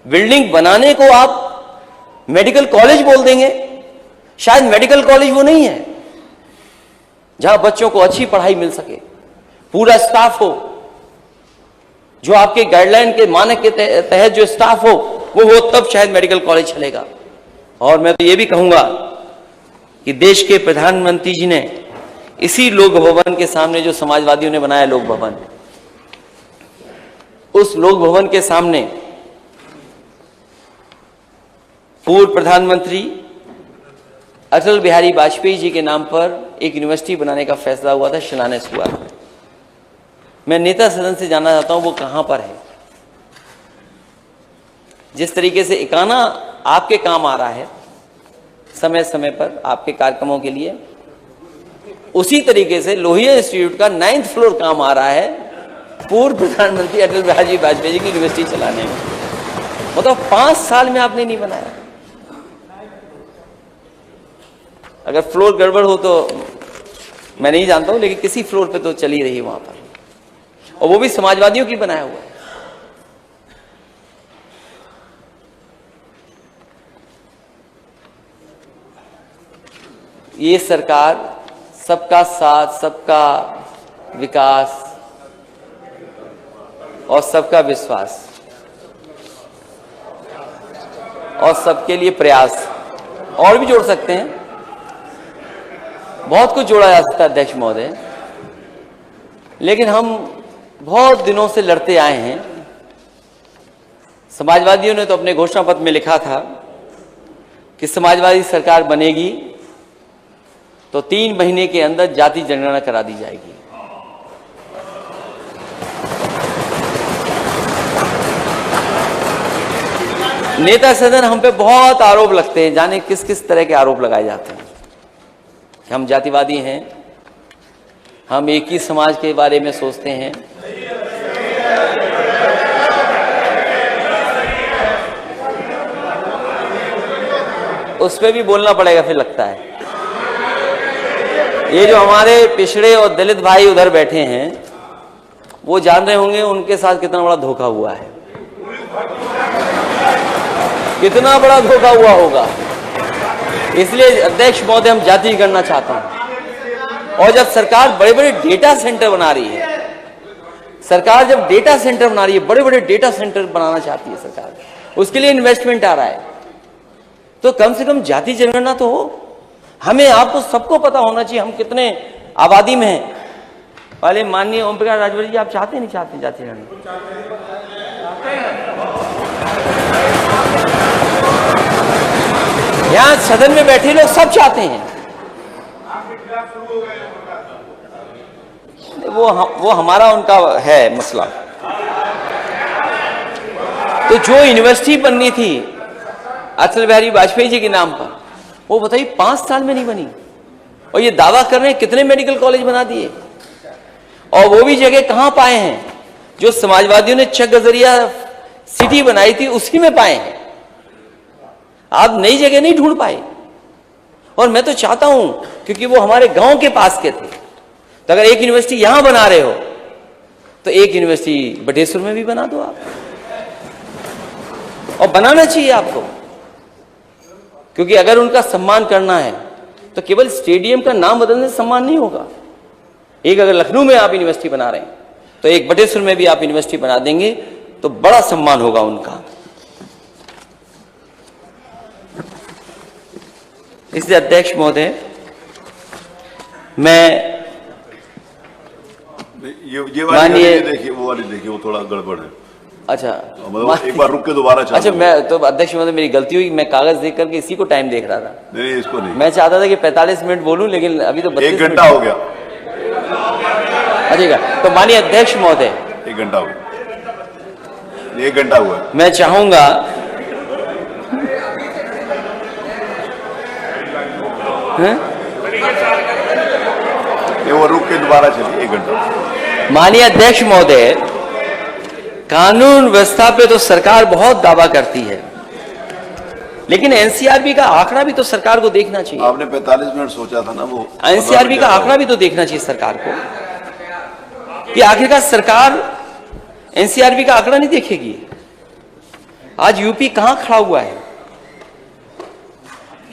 बिल्डिंग बनाने को आप मेडिकल कॉलेज बोल देंगे, शायद मेडिकल कॉलेज वो नहीं है जहां बच्चों को अच्छी पढ़ाई मिल सके, पूरा स्टाफ हो, जो आपके गाइडलाइन के मानक के तहत जो स्टाफ हो वो हो, तब शायद मेडिकल कॉलेज चलेगा। और मैं तो ये भी कहूंगा कि देश के प्रधानमंत्री जी ने इसी लोक भवन के सामने जो समाजवादियों ने बनाया लोक भवन, उस लोक भवन के सामने पूर्व प्रधानमंत्री अटल बिहारी वाजपेयी जी के नाम पर एक यूनिवर्सिटी बनाने का फैसला हुआ था, शिलान्यास हुआ था। मैं नेता सदन से जानना चाहता हूं वो कहां पर है। जिस तरीके से इकाना आपके काम आ रहा है समय समय पर आपके कार्यक्रमों के लिए, उसी तरीके से लोहिया इंस्टीट्यूट का 9th फ्लोर काम आ रहा है पूर्व प्रधानमंत्री अटल बिहारी वाजपेयी जी की यूनिवर्सिटी चलाने में। मतलब 5 साल में आपने नहीं बनाया। अगर फ्लोर गड़बड़ हो तो मैं नहीं जानता हूं, लेकिन किसी फ्लोर पे तो चली रही है वहां पर, और वो भी समाजवादियों की बनाया हुआ है। ये सरकार सबका साथ, सबका विकास और सबका विश्वास और सबके लिए प्रयास, और भी जोड़ सकते हैं, बहुत कुछ जोड़ा जा सकता है अध्यक्ष महोदय, लेकिन हम बहुत दिनों से लड़ते आए हैं। समाजवादियों ने तो अपने घोषणा पत्र में लिखा था कि समाजवादी सरकार बनेगी तो 3 महीने के अंदर जाति जनगणना करा दी जाएगी। नेता सदन हम पे बहुत आरोप लगते हैं, जाने किस किस तरह के आरोप लगाए जाते हैं कि हम जातिवादी हैं, हम एक ही समाज के बारे में सोचते हैं। उस पर भी बोलना पड़ेगा फिर लगता है। ये जो हमारे पिछड़े और दलित भाई उधर बैठे हैं वो जान रहे होंगे उनके साथ कितना बड़ा धोखा हुआ है, कितना बड़ा धोखा हुआ होगा। इसलिए अध्यक्ष महोदय हम जाति करना चाहता हूं। और जब सरकार बड़े बड़े डेटा सेंटर बना रही है, सरकार जब डेटा सेंटर बना रही है, बड़े बड़े डेटा सेंटर बनाना चाहती है सरकार, उसके लिए इन्वेस्टमेंट आ रहा है, तो कम से कम जाति जनगणना तो हो। हमें आपको सबको पता होना चाहिए हम कितने आबादी में हैं। पहले माननीय ओम प्रकाश राजभर जी, आप चाहते नहीं चाहते जाति जनगणना? यहां सदन में बैठे लोग सब चाहते हैं। वो हमारा उनका है मसला। तो जो यूनिवर्सिटी बननी थी अटल बिहारी वाजपेयी जी के नाम पर, वो बताइए 5 साल में नहीं बनी, और ये दावा कर रहे हैं कितने मेडिकल कॉलेज बना दिए, और वो भी जगह कहां पाए हैं जो समाजवादियों ने चक गजरिया सिटी बनाई थी उसी में पाए हैं। आप नई जगह नहीं ढूंढ पाए। और मैं तो चाहता हूं, क्योंकि वो हमारे गांव के पास के थे, तो अगर एक यूनिवर्सिटी यहां बना रहे हो तो एक यूनिवर्सिटी बटेश्वर में भी बना दो आप, और बनाना चाहिए आपको। क्योंकि अगर उनका सम्मान करना है तो केवल स्टेडियम का नाम बदलने से सम्मान नहीं होगा। एक अगर लखनऊ में आप यूनिवर्सिटी बना रहे हैं तो एक बटेश्वर में भी आप यूनिवर्सिटी बना देंगे तो बड़ा सम्मान होगा उनका। इसलिए अध्यक्ष महोदय, मैं ये वाली देखिए, वो वाली देखिए, वो थोड़ा गड़बड़ है। अच्छा, मतलब एक बार रुक के दोबारा चालू। अच्छा, मैं तो अध्यक्ष महोदय मेरी गलती हुई, मैं कागज देख करके इसी को टाइम देख रहा था। नहीं, इसको नहीं। मैं चाहता था कि 45 मिनट बोलूं, लेकिन अभी तो 1 घंटा हो गया। अच्छा, तो माननीय अध्यक्ष महोदय, 1 घंटा हो गया, 1 घंटा हुआ। मैं चाहूंगा ये वो रुक के दोबारा चलिए 1 घंटा। माननीय अध्यक्ष महोदय, कानून व्यवस्था पे तो सरकार बहुत दावा करती है, लेकिन एनसीआरबी का आंकड़ा भी तो सरकार को देखना चाहिए। आपने 45 मिनट सोचा था ना, वो एनसीआरबी का आंकड़ा भी तो देखना चाहिए सरकार को कि आखिरकार सरकार एनसीआरबी का आंकड़ा नहीं देखेगी। आज यूपी कहां खड़ा हुआ है,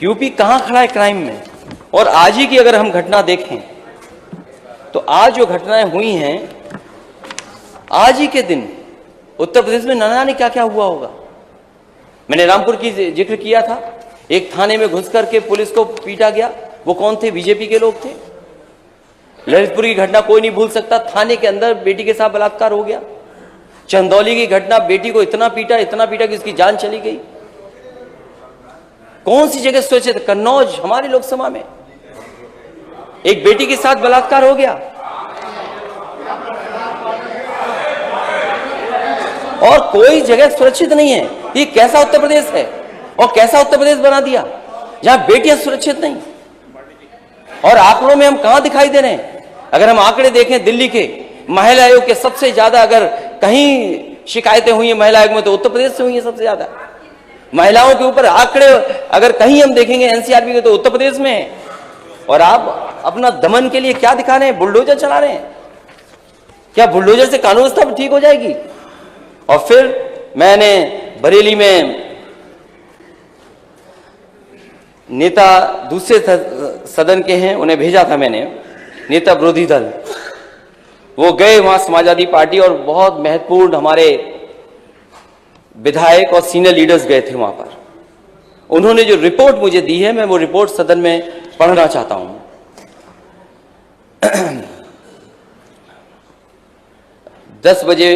यूपी कहां खड़ा है क्राइम में। और आज ही की अगर हम घटना देखें तो आज जो घटनाएं हुई हैं, आज ही के दिन उत्तर प्रदेश में न जाने क्या क्या हुआ होगा। मैंने रामपुर की जिक्र किया था, एक थाने में घुस करके पुलिस को पीटा गया। वो कौन थे? बीजेपी के लोग थे। ललितपुर की घटना कोई नहीं भूल सकता, थाने के अंदर बेटी के साथ बलात्कार हो गया। चंदौली की घटना, बेटी को इतना पीटा कि उसकी जान चली गई। कौन सी जगह सोचे थे? कन्नौज, हमारे लोकसभा में एक बेटी के साथ बलात्कार हो गया। और कोई जगह सुरक्षित नहीं है। ये कैसा उत्तर प्रदेश है और कैसा उत्तर प्रदेश बना दिया जहां बेटियां सुरक्षित नहीं। और आंकड़ों में हम कहां दिखाई दे रहे हैं? अगर हम आंकड़े देखें दिल्ली के महिला आयोग के, सबसे ज्यादा अगर कहीं शिकायतें हुई है महिला आयोग में तो उत्तर प्रदेश से हुई है सबसे ज्यादा। महिलाओं के ऊपर आंकड़े अगर कहीं हम देखेंगे एनसीआरबी के तो उत्तर प्रदेश में है। और आप अपना दमन के लिए क्या दिखा रहे हैं? बुलडोजर चला रहे हैं। क्या बुलडोजर से कानून व्यवस्था ठीक हो जाएगी? और फिर मैंने बरेली में नेता दूसरे सदन के हैं, उन्हें भेजा था मैंने, नेता विरोधी दल, वो गए वहां समाजवादी पार्टी और बहुत महत्वपूर्ण हमारे विधायक और सीनियर लीडर्स गए थे वहां पर। उन्होंने जो रिपोर्ट मुझे दी है मैं वो रिपोर्ट सदन में पढ़ना चाहता हूं। 10 बजे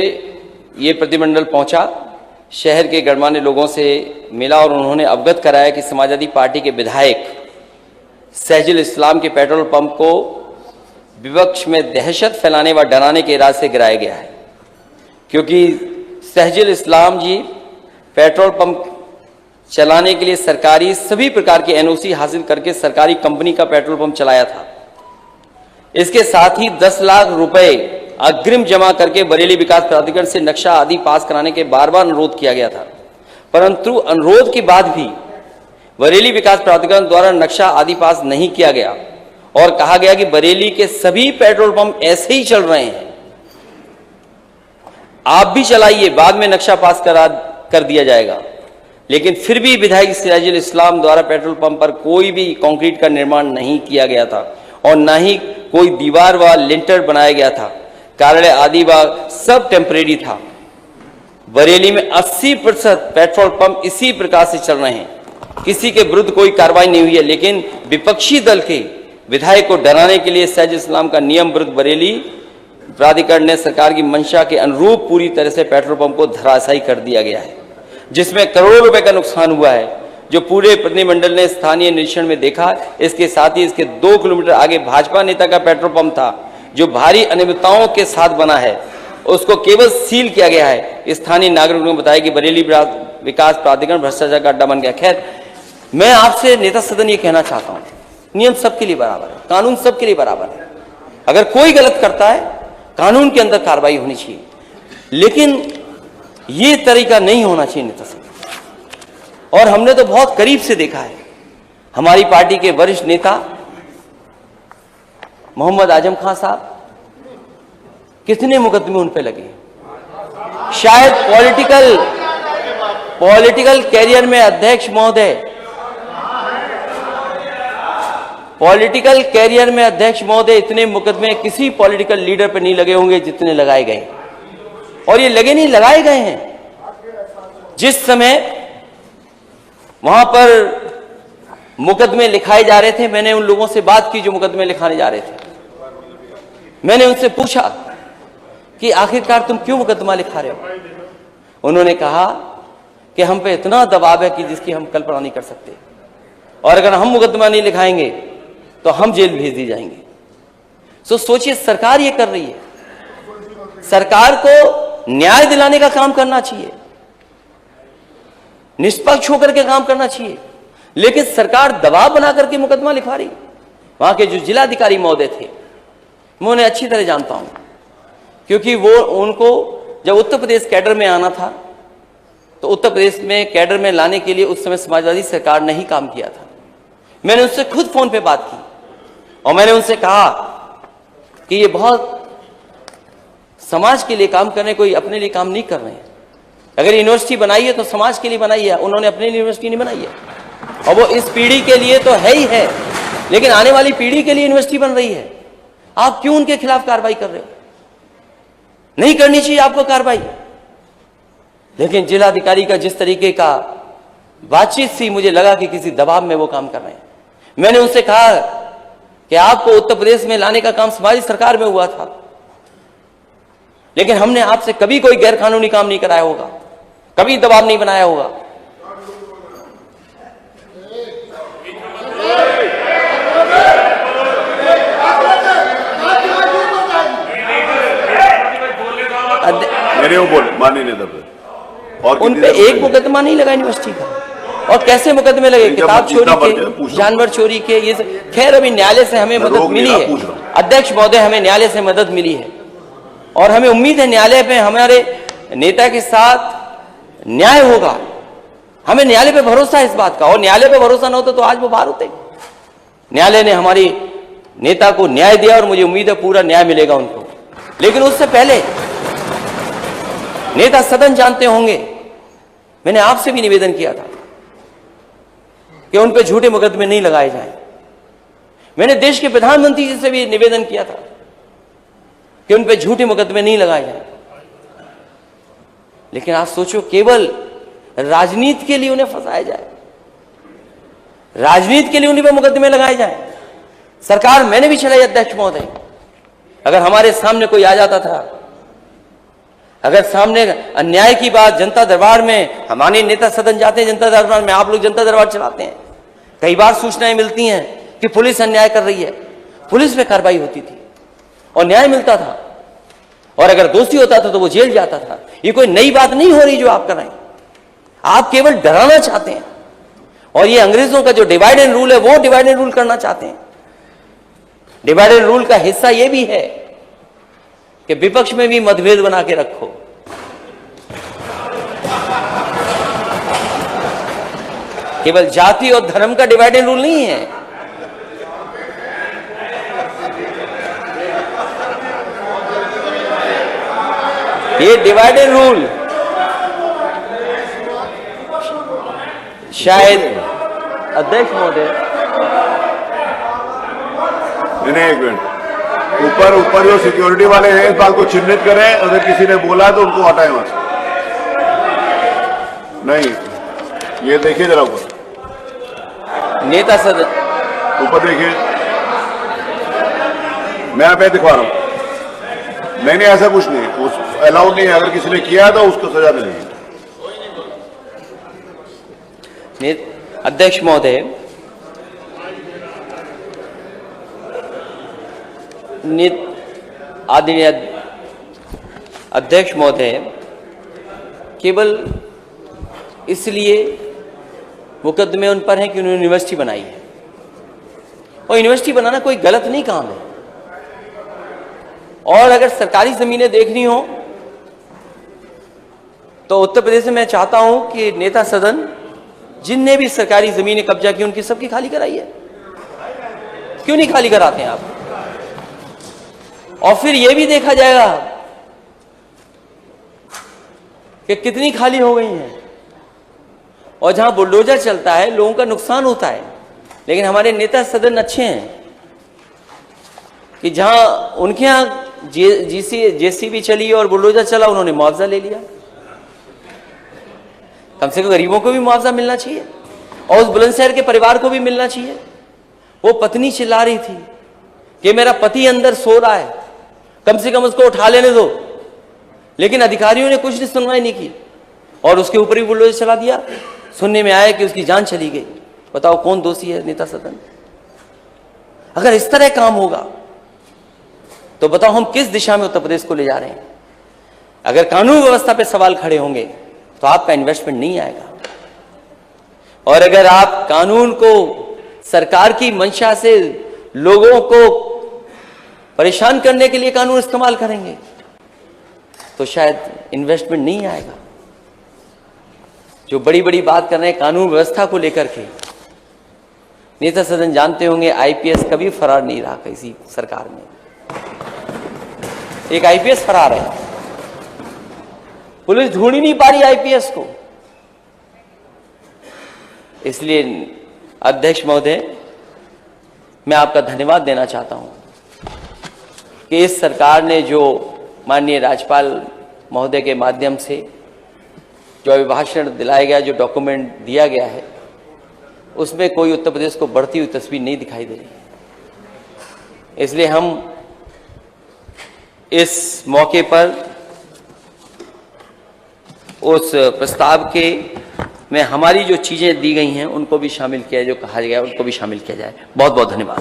ये प्रतिनिधिमंडल पहुंचा, शहर के गणमान्य लोगों से मिला और उन्होंने अवगत कराया कि समाजवादी पार्टी के विधायक सहजुल इस्लाम के पेट्रोल पंप को विपक्ष में दहशत फैलाने व डराने के इरादे से गिराया गया है। क्योंकि सहजुल इस्लाम जी पेट्रोल पंप चलाने के लिए सरकारी सभी प्रकार की एनओसी हासिल करके सरकारी कंपनी का पेट्रोल पंप चलाया था। इसके साथ ही 10 लाख रुपए अग्रिम जमा करके बरेली विकास प्राधिकरण से नक्शा आदि पास कराने के बार बार अनुरोध किया गया था, परंतु अनुरोध के बाद भी बरेली विकास प्राधिकरण द्वारा नक्शा आदि पास नहीं किया गया और कहा गया कि बरेली के सभी पेट्रोल पंप ऐसे ही चल रहे हैं, आप भी चलाइए, बाद में नक्शा पास कर दिया जाएगा। लेकिन फिर भी विधायक सिराजुल इस्लाम द्वारा पेट्रोल पंप पर कोई भी कंक्रीट का निर्माण नहीं किया गया था और न ही कोई दीवार व लिंटर बनाया गया था। कार्यालय आदि व सब टेम्परेरी था। बरेली में 80% पेट्रोल पंप इसी प्रकार से चल रहे हैं। किसी के विरुद्ध कोई कार्रवाई नहीं हुई है, लेकिन विपक्षी दल के विधायक को डराने के लिए सहजुल इस्लाम का नियम विरुद्ध बरेली प्राधिकरण ने सरकार की मंशा के अनुरूप पूरी तरह से पेट्रोल पंप को धराशायी कर दिया गया है, जिसमें करोड़ों रुपए का नुकसान हुआ है, जो पूरे प्रतिनिधिमंडल ने स्थानीय निरीक्षण में देखा। इसके साथ ही इसके 2 किलोमीटर आगे भाजपा नेता का पेट्रोल पंप था, जो भारी अनियमितताओं के साथ बना है, उसको केवल सील किया गया है। स्थानीय नागरिकों ने बताया कि बरेली विकास प्राधिकरण भ्रष्टाचार का अड्डा बन गया। खैर, मैं आपसे नेता सदन ये कहना चाहता हूं, नियम सबके लिए बराबर है, कानून सबके लिए बराबर है। अगर कोई गलत करता है कानून के अंदर कार्रवाई होनी चाहिए, लेकिन ये तरीका नहीं होना चाहिए नेता सदन। और हमने तो बहुत करीब से देखा है, हमारी पार्टी के वरिष्ठ नेता मोहम्मद आजम खान साहब, कितने मुकदमे उन पे लगे। शायद पॉलिटिकल कैरियर में अध्यक्ष महोदय, पॉलिटिकल कैरियर में अध्यक्ष महोदय इतने मुकदमे किसी पॉलिटिकल लीडर पे नहीं लगे होंगे जितने लगाए गए। और ये लगे नहीं, लगाए गए हैं। जिस समय वहां पर मुकदमे लिखाए जा रहे थे, मैंने उन लोगों से बात की जो मुकदमे लिखाने जा रहे थे। मैंने उनसे पूछा कि आखिरकार तुम क्यों मुकदमा लिखा रहे हो? उन्होंने कहा कि हम पे इतना दबाव है कि जिसकी हम कल्पना नहीं कर सकते, और अगर हम मुकदमा नहीं लिखाएंगे तो हम जेल भेज दी जाएंगे। सो सोचिए, सरकार ये कर रही है। सरकार को न्याय दिलाने का काम करना चाहिए, निष्पक्ष होकर के काम करना चाहिए, लेकिन सरकार दबाव बना करके मुकदमा लिखा रही। वहां के जो जिलाधिकारी महोदय थे, मैं उन्हें अच्छी तरह जानता हूं, क्योंकि वो उनको जब उत्तर प्रदेश कैडर में आना था तो उत्तर प्रदेश में कैडर में लाने के लिए उस समय समाजवादी सरकार ने ही काम किया था। मैंने उससे खुद फोन पे बात की और मैंने उनसे कहा कि ये बहुत समाज के लिए काम कर रहे हैं, कोई अपने लिए काम नहीं कर रहे हैं। अगर यूनिवर्सिटी बनाई है तो समाज के लिए बनाई है, उन्होंने अपने लिए यूनिवर्सिटी नहीं बनाई है। और वो इस पीढ़ी के लिए तो है ही है, लेकिन आने वाली पीढ़ी के लिए यूनिवर्सिटी बन रही है। आप क्यों उनके खिलाफ कार्रवाई कर रहे हो? नहीं करनी चाहिए आपको कार्रवाई। लेकिन जिलाधिकारी का जिस तरीके का बातचीत थी, मुझे लगा कि किसी दबाव में वो काम कर रहे हैं। मैंने उनसे कहा कि आपको उत्तर प्रदेश में लाने का काम समाजवादी सरकार में हुआ था, लेकिन हमने आपसे कभी कोई गैर कानूनी काम नहीं कराया होगा, कभी दबाव नहीं बनाया होगा। मेरे वो बोल माननीय नेता। और उन पे एक मुकदमा नहीं लगा यूनिवर्सिटी का। और कैसे मुकदमे लगे? किताब चोरी के, जानवर चोरी के, ये सब। खैर अभी न्यायालय से हमें मदद मिली है, अध्यक्ष महोदय, हमें न्यायालय से मदद मिली है और हमें उम्मीद है न्यायालय पे हमारे नेता के साथ न्याय होगा। हमें न्यायालय पे भरोसा है इस बात का, और न्यायालय पे भरोसा न होता तो आज वो बाहर होते। न्यायालय ने हमारी नेता को न्याय दिया और मुझे उम्मीद है पूरा न्याय मिलेगा उनको। लेकिन उससे पहले नेता सदन जानते होंगे, मैंने आपसे भी निवेदन किया था कि उन पे झूठे मुकदमे नहीं लगाए जाएं। मैंने देश के प्रधानमंत्री जी से भी निवेदन किया था कि उन पे झूठे मुकदमे नहीं लगाए जाएं। लेकिन आप सोचो, केवल राजनीति के लिए उन्हें फंसाया जाए, राजनीति के लिए उन्हीं पे मुकदमे लगाए जाएं। सरकार मैंने भी चलाई अध्यक्ष महोदय। अगर हमारे सामने कोई आ जाता था, अगर सामने अन्याय की बात जनता दरबार में, हमारे नेता सदन जाते हैं जनता दरबार में, आप लोग जनता दरबार चलाते हैं, कई बार सूचनाएं मिलती हैं कि पुलिस अन्याय कर रही है, पुलिस पे कार्रवाई होती थी और न्याय मिलता था, और अगर दोषी होता था तो वो जेल जाता था। ये कोई नई बात नहीं हो रही जो आप कर रहे हैं, आप केवल डराना चाहते हैं। और ये अंग्रेजों का जो डिवाइड एंड रूल है, वो डिवाइड एंड रूल करना चाहते हैं। डिवाइड एंड रूल का हिस्सा ये भी है कि विपक्ष में भी मतभेद बना के रखो। केवल जाति और धर्म का डिवाइड एंड रूल नहीं है, ये डिवाइड एंड रूल शायद अध्यक्ष महोदय, नहीं एक मिनट, ऊपर जो सिक्योरिटी वाले हैं इस बात को चिन्हित करें, अगर किसी ने बोला तो उनको हटाएं वहां से। नहीं, ये देखिए जरा ऊपर, नेता सदन ऊपर देखिए, मैं आप दिखा रहा हूं। नहीं ऐसा कुछ नहीं, उस अलाउड नहीं है। अगर किसी ने किया तो उसको सजा मिलेगी। अध्यक्ष महोदय, आदरणीय अध्यक्ष महोदय, केवल इसलिए मुकदमे उन पर हैं कि उन्होंने यूनिवर्सिटी बनाई है, और यूनिवर्सिटी बनाना कोई गलत नहीं काम है। और अगर सरकारी जमीनें देखनी हो तो उत्तर प्रदेश में मैं चाहता हूं कि नेता सदन जिनने भी सरकारी जमीनें कब्जा की उनकी सबकी खाली कराइए। क्यों नहीं खाली कराते हैं आप? और फिर यह भी देखा जाएगा कि कितनी खाली हो गई हैं, और जहां बुलडोजर चलता है लोगों का नुकसान होता है। लेकिन हमारे नेता सदन अच्छे हैं कि जहां उनके यहां जेसीबी चली और बुलडोजर चला, उन्होंने मुआवजा ले लिया। कम से कम गरीबों को भी मुआवजा मिलना चाहिए, और उस बुलंदशहर के परिवार को भी मिलना चाहिए। वो पत्नी चिल्ला रही थी कि मेरा पति अंदर सो रहा है, कम से कम उसको उठा लेने दो, लेकिन अधिकारियों ने कुछ सुनवाई नहीं की और उसके ऊपर ही बुलडोजर चला दिया। सुनने में आया कि उसकी जान चली गई। बताओ कौन दोषी है? नेता सदन। अगर इस तरह काम होगा तो बताओ हम किस दिशा में उत्तर प्रदेश को ले जा रहे हैं? अगर कानून व्यवस्था पे सवाल खड़े होंगे तो आपका इन्वेस्टमेंट नहीं आएगा, और अगर आप कानून को सरकार की मंशा से लोगों को परेशान करने के लिए कानून इस्तेमाल करेंगे तो शायद इन्वेस्टमेंट नहीं आएगा। जो बड़ी बड़ी बात कर रहे हैं कानून व्यवस्था को लेकर के, नेता सदन जानते होंगे आईपीएस कभी फरार नहीं रहा किसी सरकार में। एक आईपीएस फरार है, पुलिस ढूंढ ही नहीं पा रही आईपीएस को। इसलिए अध्यक्ष महोदय, मैं आपका धन्यवाद देना चाहता हूं कि इस सरकार ने जो माननीय राज्यपाल महोदय के माध्यम से जो अभिभाषण दिलाया गया, जो डॉक्यूमेंट दिया गया है, उसमें कोई उत्तर प्रदेश को बढ़ती हुई तस्वीर नहीं दिखाई दे रही। इसलिए हम इस मौके पर उस प्रस्ताव के में हमारी जो चीजें दी गई हैं उनको भी शामिल किया, जो कहा गया उनको भी शामिल किया जाए। बहुत बहुत धन्यवाद।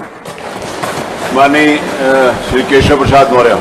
माननीय श्री केशव प्रसाद मौर्य।